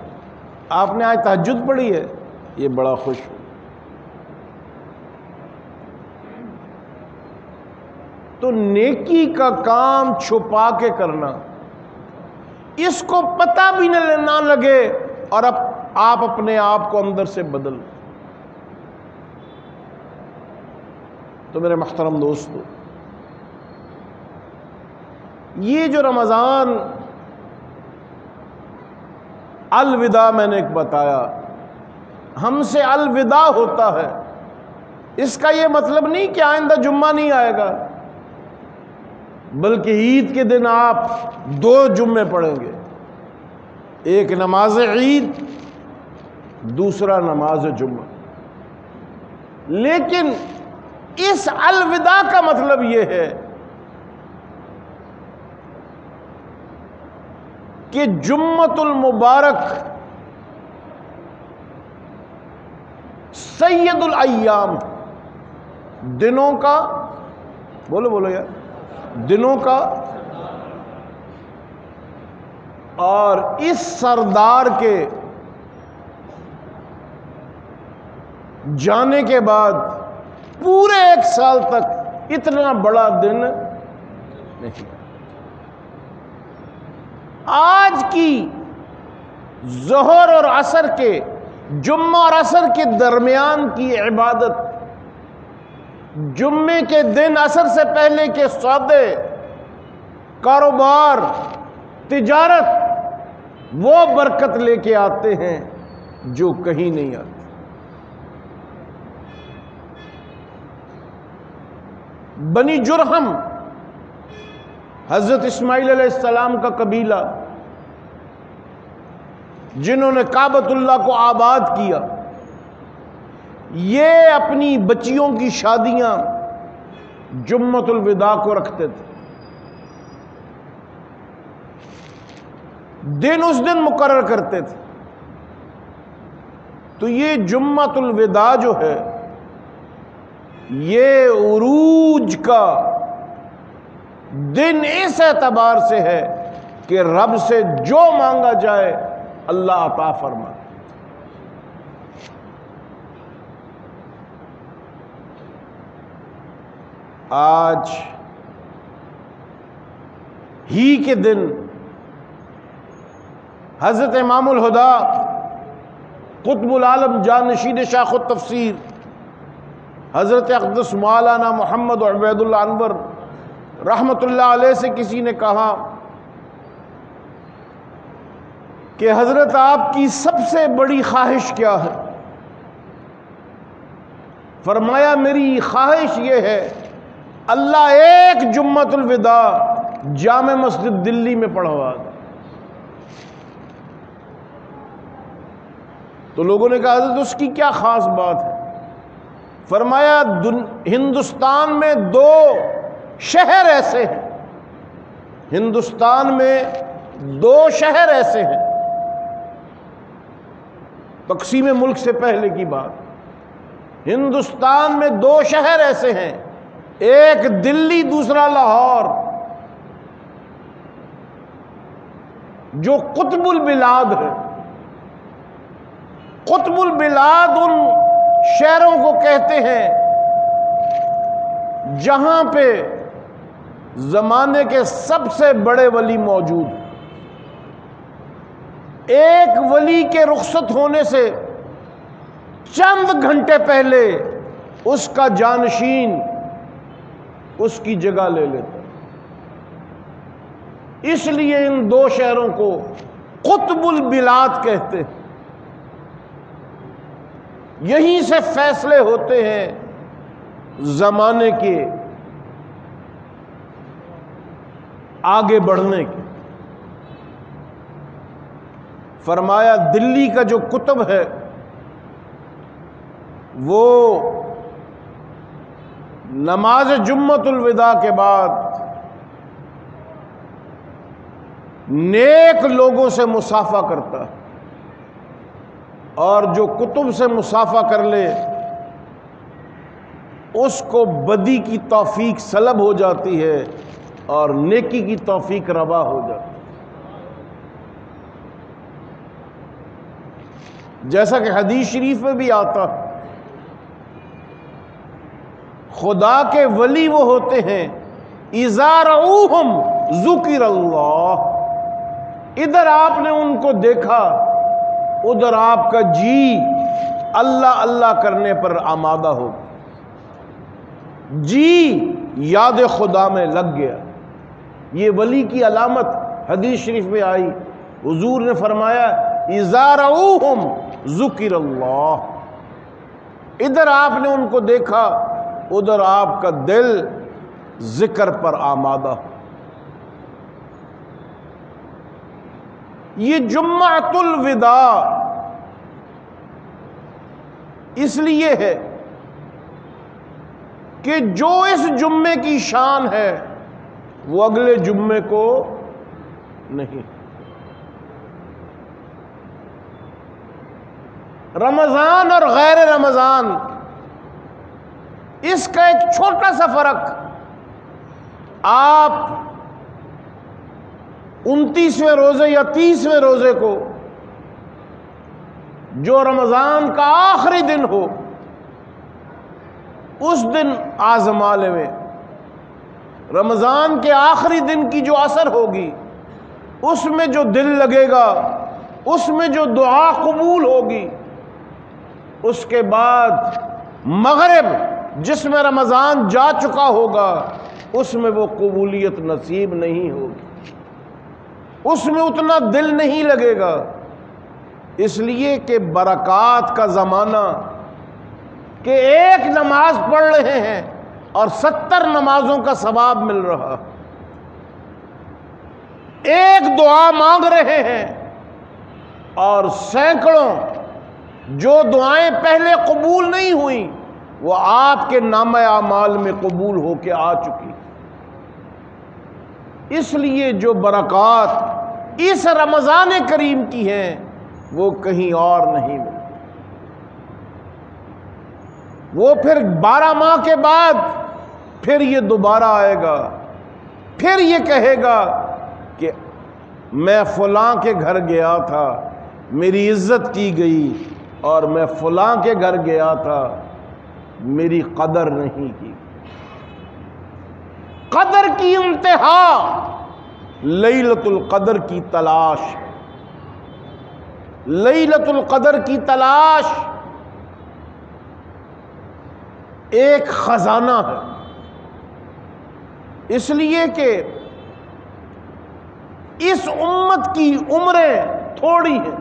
آپ نے آج تہجد پڑھی ہے یہ بڑا خوش ہو۔ تو نیکی کا کام چھپا کے کرنا، اس کو پتہ بھی نہ لگے اور اب آپ اپنے آپ کو اندر سے بدل۔ تو میرے محترم دوستو، یہ جو رمضان الوداع میں نے ایک بتایا، ہم سے الوداع ہوتا ہے، اس کا یہ مطلب نہیں کہ آئندہ جمعہ نہیں آئے گا، بلکہ عید کے دن آپ 2 جمعے پڑھیں گے، ایک نماز عید، دوسرا نماز جمعہ۔ لیکن اس الوداع کا مطلب یہ ہے کہ جمعۃ المبارک سید الایام، دنوں کا، بولو یار، دنوں کا، اور اس سردار کے جانے کے بعد پورے 1 سال تک اتنا بڑا دن نہیں۔ آج کی ظہر اور عصر کے، جمعہ اور عصر کے درمیان کی عبادت، جمعے کے دن عصر سے پہلے کے سودے، کاروبار، تجارت، وہ برکت لے کے آتے ہیں جو کہیں نہیں آتے۔ بنی جرہم، حضرت اسماعیل علیہ السلام کا قبیلہ، جنہوں نے کعبۃ اللہ کو آباد کیا، یہ اپنی بچیوں کی شادیاں جمعۃ الوداع کو رکھتے تھے، دن اس دن مقرر کرتے تھے۔ تو یہ جمعۃ الوداع جو ہے، یہ عروج کا دن اس اعتبار سے ہے کہ رب سے جو مانگا جائے اللہ عطا فرمائے۔ آج ہی کے دن حضرت امام الہدا قطب العالم جانشین شاخ التفسیر حضرت اقدس مولانا محمد عبید اللہ انور رحمت اللہ علیہ سے کسی نے کہا کہ حضرت آپ کی سب سے بڑی خواہش کیا ہے؟ فرمایا میری خواہش یہ ہے اللہ ایک جمعۃ الوداع جامع مسجد دلی میں پڑھوا دے۔ تو لوگوں نے کہا حضرت اس کی کیا خاص بات ہے؟ فرمایا ہندوستان میں 2 شہر ایسے ہیں، ہندوستان میں 2 شہر ایسے ہیں، تقسیم ملک سے پہلے کی بات، ہندوستان میں 2 شہر ایسے ہیں، ایک دلی دوسرا لاہور، جو قطب البلاد ہے۔ قطب البلاد ان شہروں کو کہتے ہیں جہاں پہ زمانے کے سب سے بڑے ولی موجود ہیں۔ ایک ولی کے رخصت ہونے سے چند گھنٹے پہلے اس کا جانشین اس کی جگہ لے لیتا ہے۔ اس لیے ان 2 شہروں کو قطب البلاد کہتے ہیں۔ یہیں سے فیصلے ہوتے ہیں زمانے کے آگے بڑھنے کے۔ فرمایا دلی کا جو قطب ہے وہ نماز جمعۃ الوداع کے بعد نیک لوگوں سے مصافحہ کرتا ہے، اور جو قطب سے مصافحہ کر لے اس کو بدی کی توفیق سلب ہو جاتی ہے اور نیکی کی توفیق روا ہو جاتی ہے۔ جیسا کہ حدیث شریف میں بھی آتا، خدا کے ولی وہ ہوتے ہیں اذا رؤوہم ذکر اللہ، ادھر آپ نے ان کو دیکھا ادھر آپ کا جی اللہ اللہ کرنے پر آمادہ ہو، جی یاد خدا میں لگ گیا۔ یہ ولی کی علامت حدیث شریف میں آئی، حضور نے فرمایا اذا رؤوہم ذکر اللہ، ادھر آپ نے ان کو دیکھا، ادھر آپ کا دل ذکر پر آمادہ۔ یہ جمعۃ الوداع اس لیے ہے کہ جو اس جمعے کی شان ہے وہ اگلے جمعے کو نہیں۔ رمضان اور غیر رمضان، اس کا ایک چھوٹا سا فرق، آپ 29ویں روزے یا 30ویں روزے کو جو رمضان کا آخری دن ہو اس دن آزما لیں۔ رمضان کے آخری دن کی جو اثر ہوگی، اس میں جو دل لگے گا، اس میں جو دعا قبول ہوگی، اس کے بعد مغرب جس میں رمضان جا چکا ہوگا اس میں وہ قبولیت نصیب نہیں ہوگی، اس میں اتنا دل نہیں لگے گا، اس لیے کہ برکات کا زمانہ کہ ایک نماز پڑھ رہے ہیں اور 70 نمازوں کا ثواب مل رہا، ایک دعا مانگ رہے ہیں اور سینکڑوں جو دعائیں پہلے قبول نہیں ہوئیں وہ آپ کے نامہ اعمال میں قبول ہو کے آ چکی۔ اس لیے جو برکات اس رمضان کریم کی ہیں وہ کہیں اور نہیں ملتی۔ وہ پھر 12 ماہ کے بعد پھر یہ دوبارہ آئے گا، پھر یہ کہے گا کہ میں فلاں کے گھر گیا تھا، میری عزت کی گئی، اور میں فلاں کے گھر گیا تھا، میری قدر نہیں کی۔ قدر کی انتہا لیلۃ القدر کی تلاش، لیلۃ القدر کی تلاش ایک خزانہ ہے، اس لیے کہ اس امت کی عمریں تھوڑی ہیں۔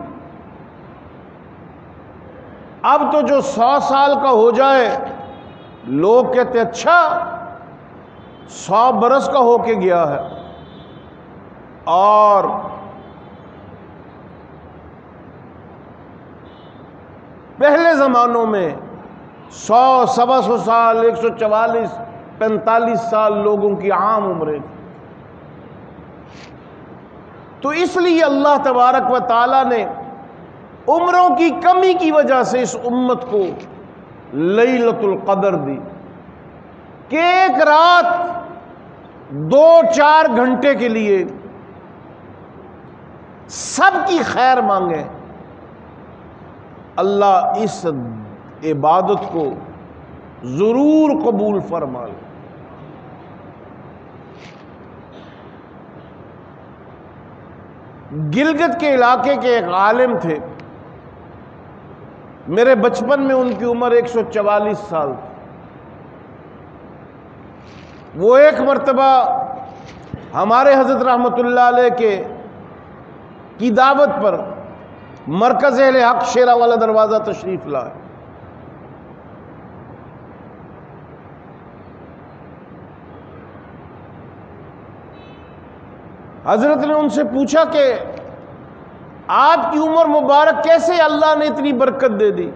اب تو جو 100 سال کا ہو جائے لوگ کہتے اچھا 100 برس کا ہو کے گیا ہے، اور پہلے زمانوں میں 100 سوا 100 سال 144 45 سال لوگوں کی عام عمریں تھی۔ تو اس لیے اللہ تبارک و تعالی نے عمروں کی کمی کی وجہ سے اس امت کو لیلۃ القدر دی کہ ایک رات 2-4 گھنٹے کے لیے سب کی خیر مانگیں، اللہ اس عبادت کو ضرور قبول فرما لے۔ گلگت کے علاقے کے ایک عالم تھے، میرے بچپن میں ان کی عمر 144 سال تھی۔ وہ ایک مرتبہ ہمارے حضرت رحمت اللہ علیہ کی دعوت پر مرکز اہل حق شیرہ والا دروازہ تشریف لائے۔ حضرت نے ان سے پوچھا کہ آپ کی عمر مبارک کیسے اللہ نے اتنی برکت دے دی؟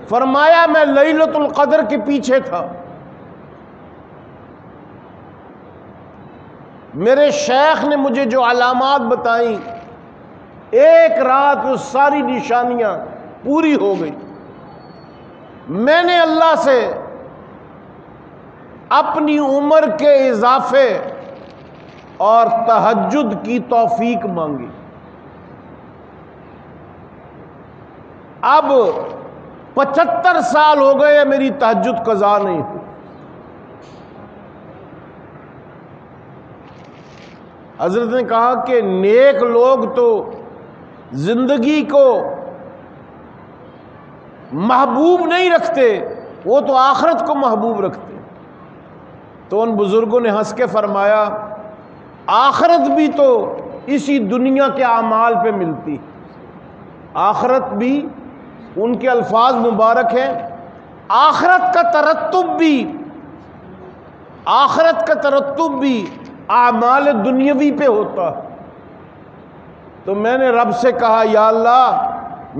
فرمایا میں لیلۃ القدر کے پیچھے تھا، میرے شیخ نے مجھے جو علامات بتائیں، ایک رات وہ ساری نشانیاں پوری ہو گئی۔ میں نے اللہ سے اپنی عمر کے اضافے اور تہجد کی توفیق مانگی۔ اب 75 سال ہو گئے میری تہجد قضا نہیں ہوئی۔ حضرت نے کہا کہ نیک لوگ تو زندگی کو محبوب نہیں رکھتے، وہ تو آخرت کو محبوب رکھتے۔ تو ان بزرگوں نے ہنس کے فرمایا آخرت بھی تو اسی دنیا کے اعمال پہ ملتی، آخرت بھی ان کے الفاظ مبارک ہیں، آخرت کا ترتب بھی اعمال دنیاوی پہ ہوتا ہے۔ تو میں نے رب سے کہا یا اللہ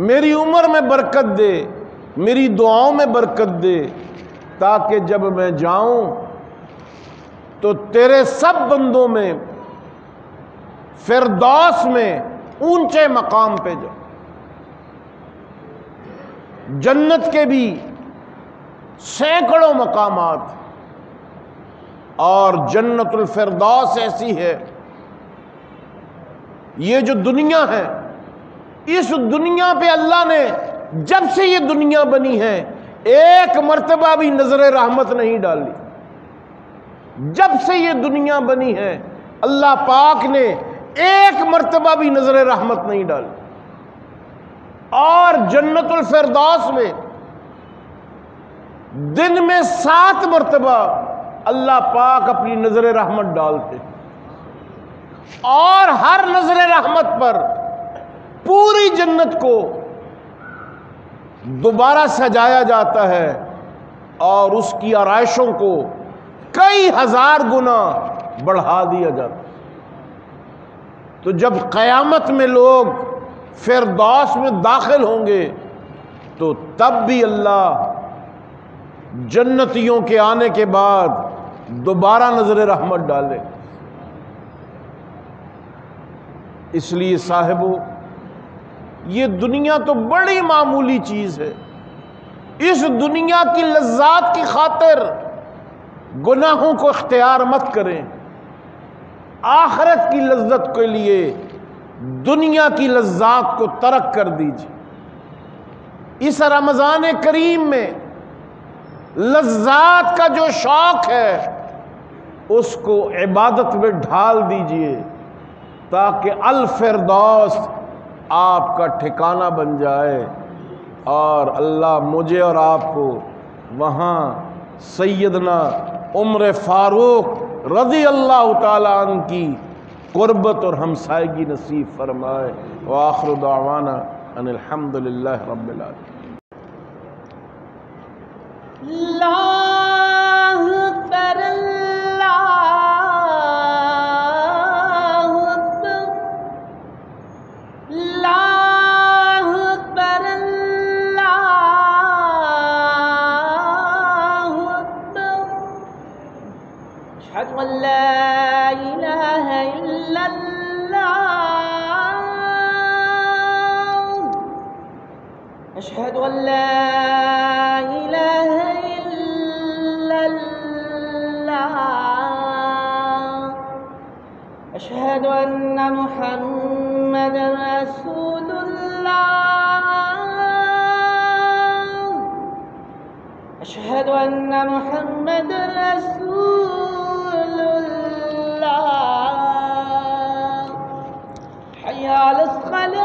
میری عمر میں برکت دے، میری دعاؤں میں برکت دے، تاکہ جب میں جاؤں تو تیرے سب بندوں میں فردوس میں اونچے مقام پہ جاؤں۔ جنت کے بھی سینکڑوں مقامات، اور جنت الفردوس ایسی ہے، یہ جو دنیا ہے، اس دنیا پہ اللہ نے جب سے یہ دنیا بنی ہے ایک مرتبہ بھی نظر رحمت نہیں ڈالی۔ جب سے یہ دنیا بنی ہے اللہ پاک نے ایک مرتبہ بھی نظر رحمت نہیں ڈالی، اور جنت الفردوس میں دن میں 7 مرتبہ اللہ پاک اپنی نظر رحمت ڈالتے، اور ہر نظر رحمت پر پوری جنت کو دوبارہ سجایا جاتا ہے اور اس کی آرائشوں کو کئی ہزار گنا بڑھا دیا جاتا ہے۔ تو جب قیامت میں لوگ فردوس میں داخل ہوں گے تو تب بھی اللہ جنتیوں کے آنے کے بعد دوبارہ نظر رحمت ڈالے۔ اس لیے صاحبو یہ دنیا تو بڑی معمولی چیز ہے، اس دنیا کی لذات کی خاطر گناہوں کو اختیار مت کریں، آخرت کی لذت کے لیے دنیا کی لذات کو ترک کر دیجیے۔ اس رمضان کریم میں لذات کا جو شوق ہے اس کو عبادت میں ڈھال دیجیے، تاکہ الفردوس آپ کا ٹھکانہ بن جائے، اور اللہ مجھے اور آپ کو وہاں سیدنا عمر فاروق رضی اللہ تعالیٰ عنہ کی قربت اور ہمسائیگی نصیب فرمائے۔ وآخر دعوانا ان الحمد للہ رب العالمین۔ اللہ اکبر اللہ اکبر، اللہ اکبر اللہ اکبر، اشہد ان لا الہ الا اللہ، اشہد ان لا أشهد أن محمدا رسول الله، أشهد أن محمدا رسول الله، حي على الصلاة،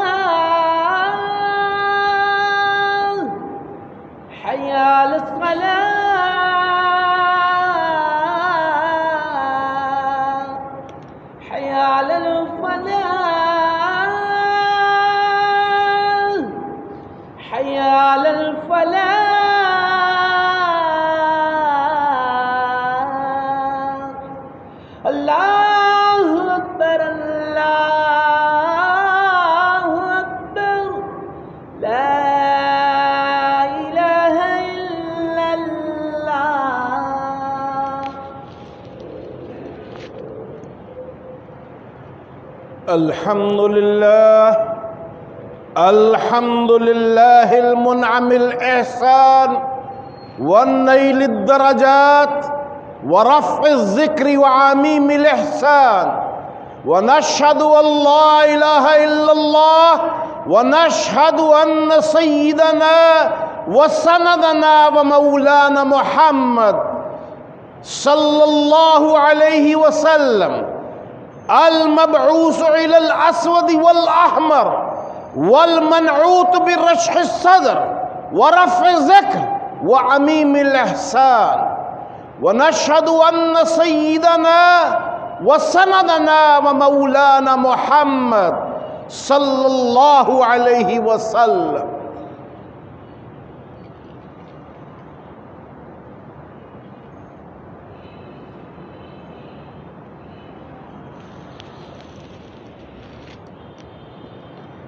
حي على الصلاة، على الفلاح، حي على الفلاح، الله أكبر الله أكبر، لا إله إلا الله۔ الحمد للہ المنعم الإحسان والنيل الدرجات ورفع الذكر وعميم الإحسان، ونشهد أن لا إله إلا الله، ونشهد أن سيدنا وسندنا ومولانا محمد صلى الله عليه وسلم المبعوث إلى الأسود والأحمر والمنعوت برشح الصدر ورفع الذكر وعميم الإحسان، ونشهد أن سيدنا وسندنا ومولانا محمد صلی اللہ علیہ وسلم۔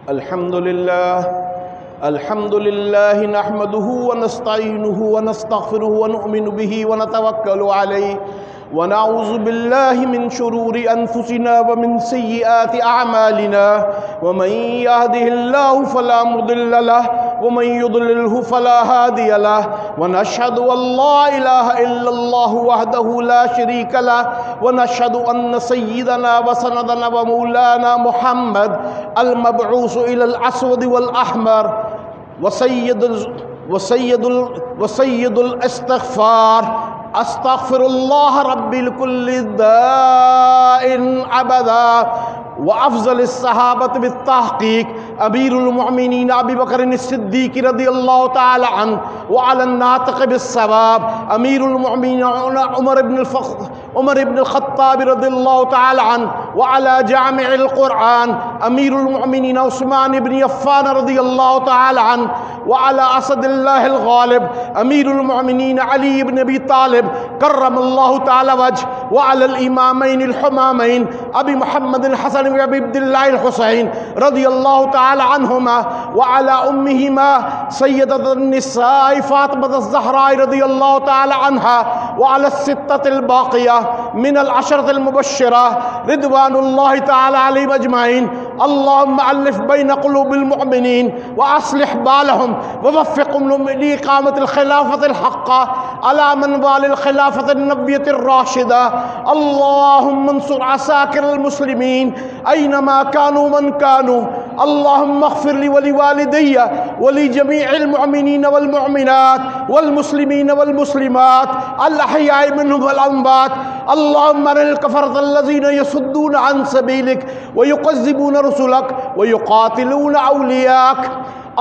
الحمد للہ نحمده ونستعینه ونستغفره ونؤمن به ونتوکل علیہ ونعوذ باللہ من شرور انفسنا ومن سیئات اعمالنا ومن يهده الله فلا مضل له ومن يضلله فلا هادي له ونشهد ان لا اله الا الله وحده لا شريك له ونشهد ان سيدنا وسندنا ومولانا محمد المبعوث الى الاسود والاحمر وسيد الاستغفار استغفر الله ربي لكل داء ابدا۔ وافضل الصحابة بالتحقيق امیر المؤمنین ابی بکر الصدیق رضی اللہ تعالی عنہ، وعلى الناطق بالصواب امیر المؤمنین عمر بن الخطاب رضی اللہ تعالی عنہ، وعلى جامع القرآن امیر المؤمنین عثمان بن عفان رضی اللہ تعالی عنہ، وعلى اسد اللہ الغالب امیر المؤمنین علی بن ابی طالب کرم اللہ تعالی وجہ، وعلى الامامین الحمامین ابی محمد الحسن ابی عبداللہ الحسین رضی اللہ تعالی عنہما، وعلى امہما سیدۃ النساء فاطمۃ الزہراء رضی اللہ تعالی عنہا، وعلى الستۃ الباقیہ من العشرۃ المبشرہ رضوان اللہ تعالی علیہم اجمعین۔ اللہم الف بین قلوب المؤمنین واصلح بالہم ووفقہم لإقامۃ الخلافۃ الحقہ علی منوال الخلافۃ النبویۃ الراشدہ۔ اللہم انصر عساکر المسلمین اینما کانوا من کانوا۔ اللہم اغفر لی ولوالدی ولجمیع المؤمنین والمؤمنات والمسلمین والمسلمات الاحیاء منهم والاموات۔ اللہم ارنا الکفرۃ الذین یصدون عن سبیلک ویکذبون رسلک ویقاتلون اولیاءک۔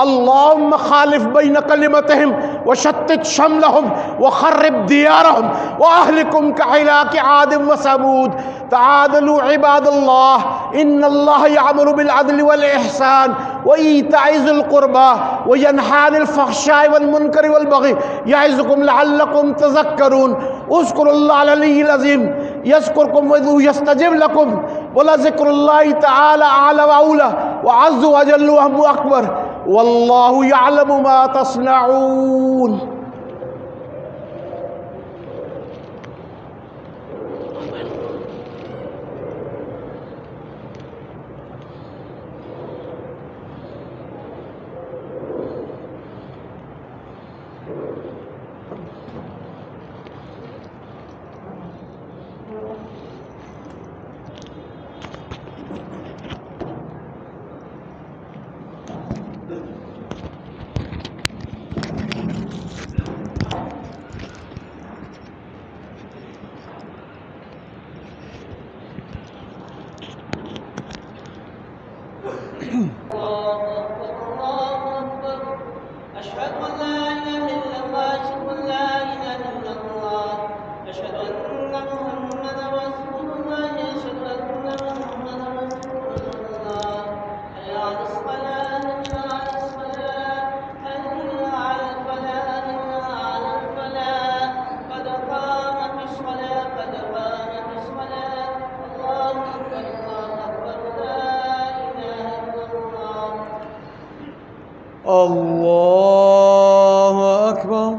اللہم خالف بین کلمتہم وشتت شملہم وخرب دیارہم واہلکم کہلاک عاد وثمود۔ تعادلوا عباد اللہ ان اللہ یأمر بالعدل والإحسان وإیتاء ذی القربى وینہی عن الفحشاء والمنکر والبغی یعظکم لعلکم تذکرون۔ اذکروا اللہ العلی العظیم یذکرکم یستجب لکم ولذکر اللہ تعالی اعلی واولی وعز وجل واکبر واللہ یعلم ما تصنعون۔ اللہ اکبر۔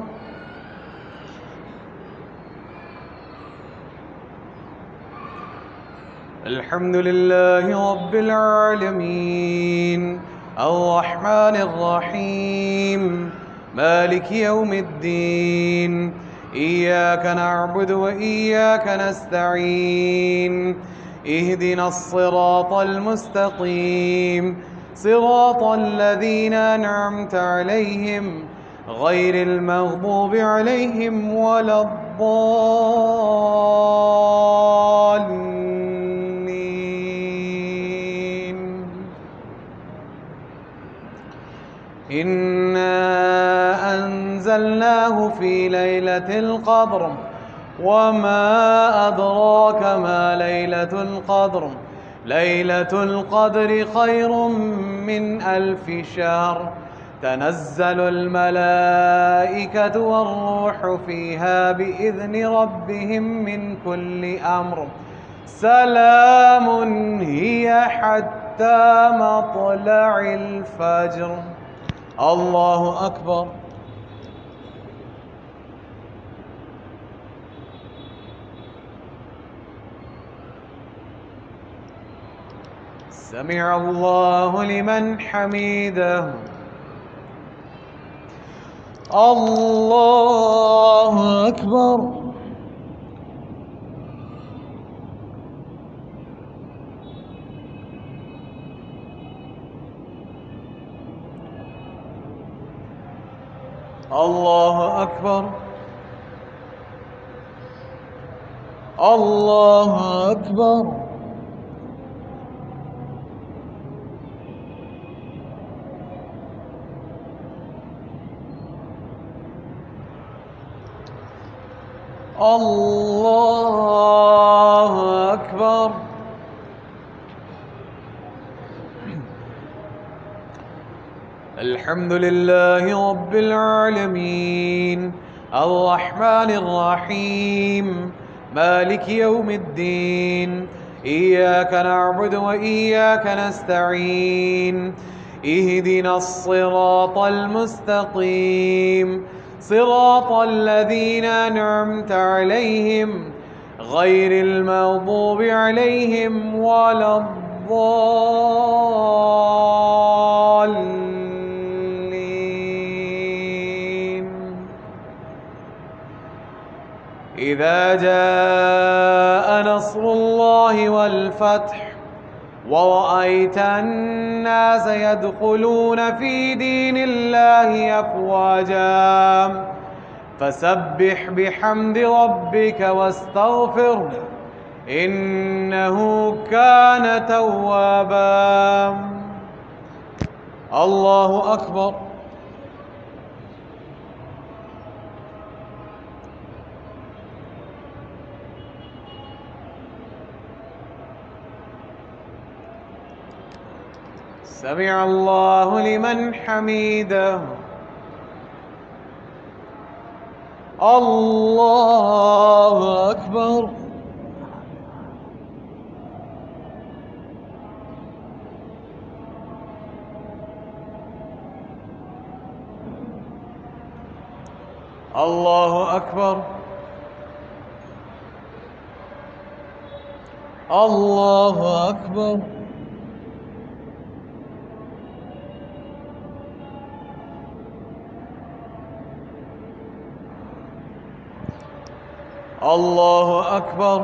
الحمد للہ رب العالمین الرحمن الرحیم مالک یوم الدین ایاک نعبد و ایاک نستعین اہدنا الصراط المستقیم صراط الذين أنعمت عليهم غير المغضوب عليهم ولا الضالين۔ إنا أنزلناه في ليلة القدر وما أدراك ما ليلة القدر ليلة القدر خير من 1000 شهر تنزل الملائكة والروح فيها بإذن ربهم من كل أمر سلام هي حتى مطلع الفجر. الله أكبر. سمع الله لمن حمده. الله أكبر. الله أكبر. الله أكبر. الله أكبر. الحمد لله رب العالمين الرحمن الرحيم مالك يوم الدين إياك نعبد وإياك نستعين اهدنا الصراط المستقيم صراط الذين أنعمت عليهم غير المغضوب عليهم ولا الضالين. إذا جاء نصر الله والفتح ورأيت الناس يدخلون في دين الله أفواجا فسبح بحمد ربك واستغفره إنه كان توابا. الله أكبر. سمع الله لمن حمده. الله أكبر. الله أكبر. الله أكبر. الله أكبر.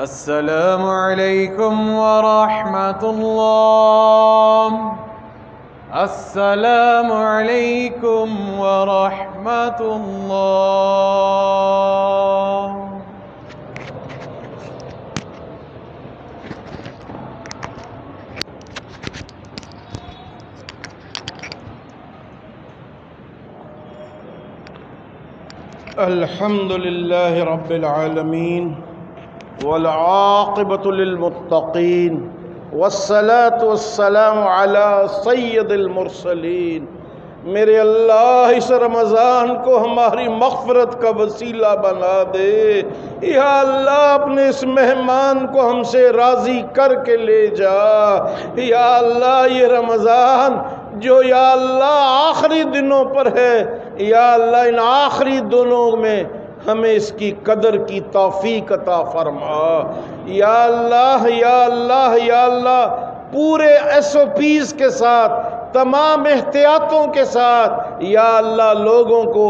السلام عليكم ورحمة الله. السلام عليكم ورحمة الله. الحمد لله رب العالمين والعاقبة للمتقين والصلاة والسلام على سید المرسلین. میرے اللہ اس رمضان کو ہماری مغفرت کا وسیلہ بنا دے. یا اللہ اپنے اس مہمان کو ہم سے راضی کر کے لے جا. یا اللہ یہ رمضان جو یا اللہ آخری دنوں پر ہے، یا اللہ ان آخری دنوں میں ہمیں اس کی قدر کی توفیق عطا فرما۔ یا اللہ یا اللہ یا اللہ، پورے SOPs کے ساتھ، تمام احتیاطوں کے ساتھ یا اللہ لوگوں کو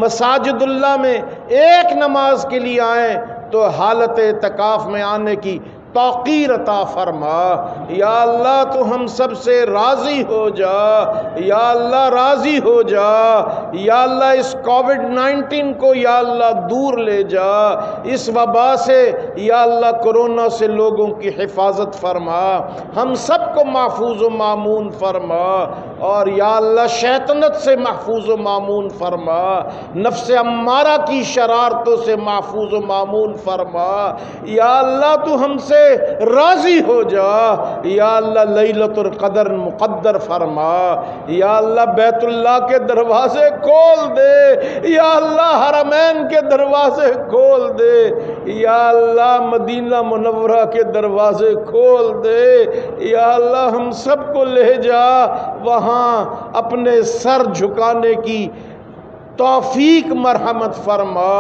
مساجد اللہ میں ایک نماز کے لیے آئیں تو حالت اعتکاف میں آنے کی توقیر عطا فرما۔ یا اللہ تو ہم سب سے راضی ہو جا، یا اللہ راضی ہو جا، یا اللہ اس کووڈ-19 کو یا اللہ دور لے جا، اس وبا سے یا اللہ کرونا سے لوگوں کی حفاظت فرما، ہم سب کو محفوظ و مامون فرما، اور یا اللہ شیطنت سے محفوظ و مامون فرما، نفس امارہ کی شرارتوں سے محفوظ و مامون فرما۔ یا اللہ تو ہم سے راضی ہو جا، یا اللہ لیلۃ القدر مقدر فرما، یا اللہ بیت اللہ کے دروازے کھول دے، یا اللہ حرمین کے دروازے کھول دے، یا اللہ مدینہ منورہ کے دروازے کھول دے، یا اللہ ہم سب کو لے جا وہاں اپنے سر جھکانے کی توفیق مرحمت فرما۔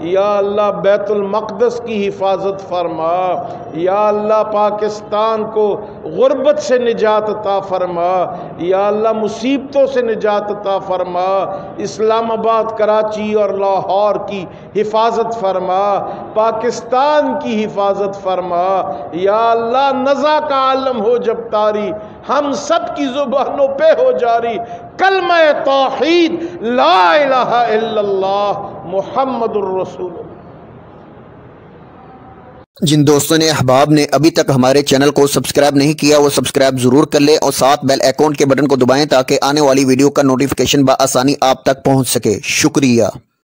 یا اللہ بیت المقدس کی حفاظت فرما، یا اللہ پاکستان کو غربت سے نجات عطا فرما، یا اللہ مصیبتوں سے نجات عطا فرما، اسلام آباد، کراچی اور لاہور کی حفاظت فرما، پاکستان کی حفاظت فرما۔ یا اللہ نزا کا عالم ہو جب طاری، ہم سب کی زبانوں پہ ہو جاری کلمہ توحید لا الہ الا اللہ محمد الرسول اللہ۔ جن دوستوں نے احباب نے ابھی تک ہمارے چینل کو سبسکرائب نہیں کیا وہ سبسکرائب ضرور کر لیں اور ساتھ بیل آئیکن کے بٹن کو دبائیں تاکہ آنے والی ویڈیو کا نوٹیفیکیشن بآسانی آپ تک پہنچ سکے۔ شکریہ۔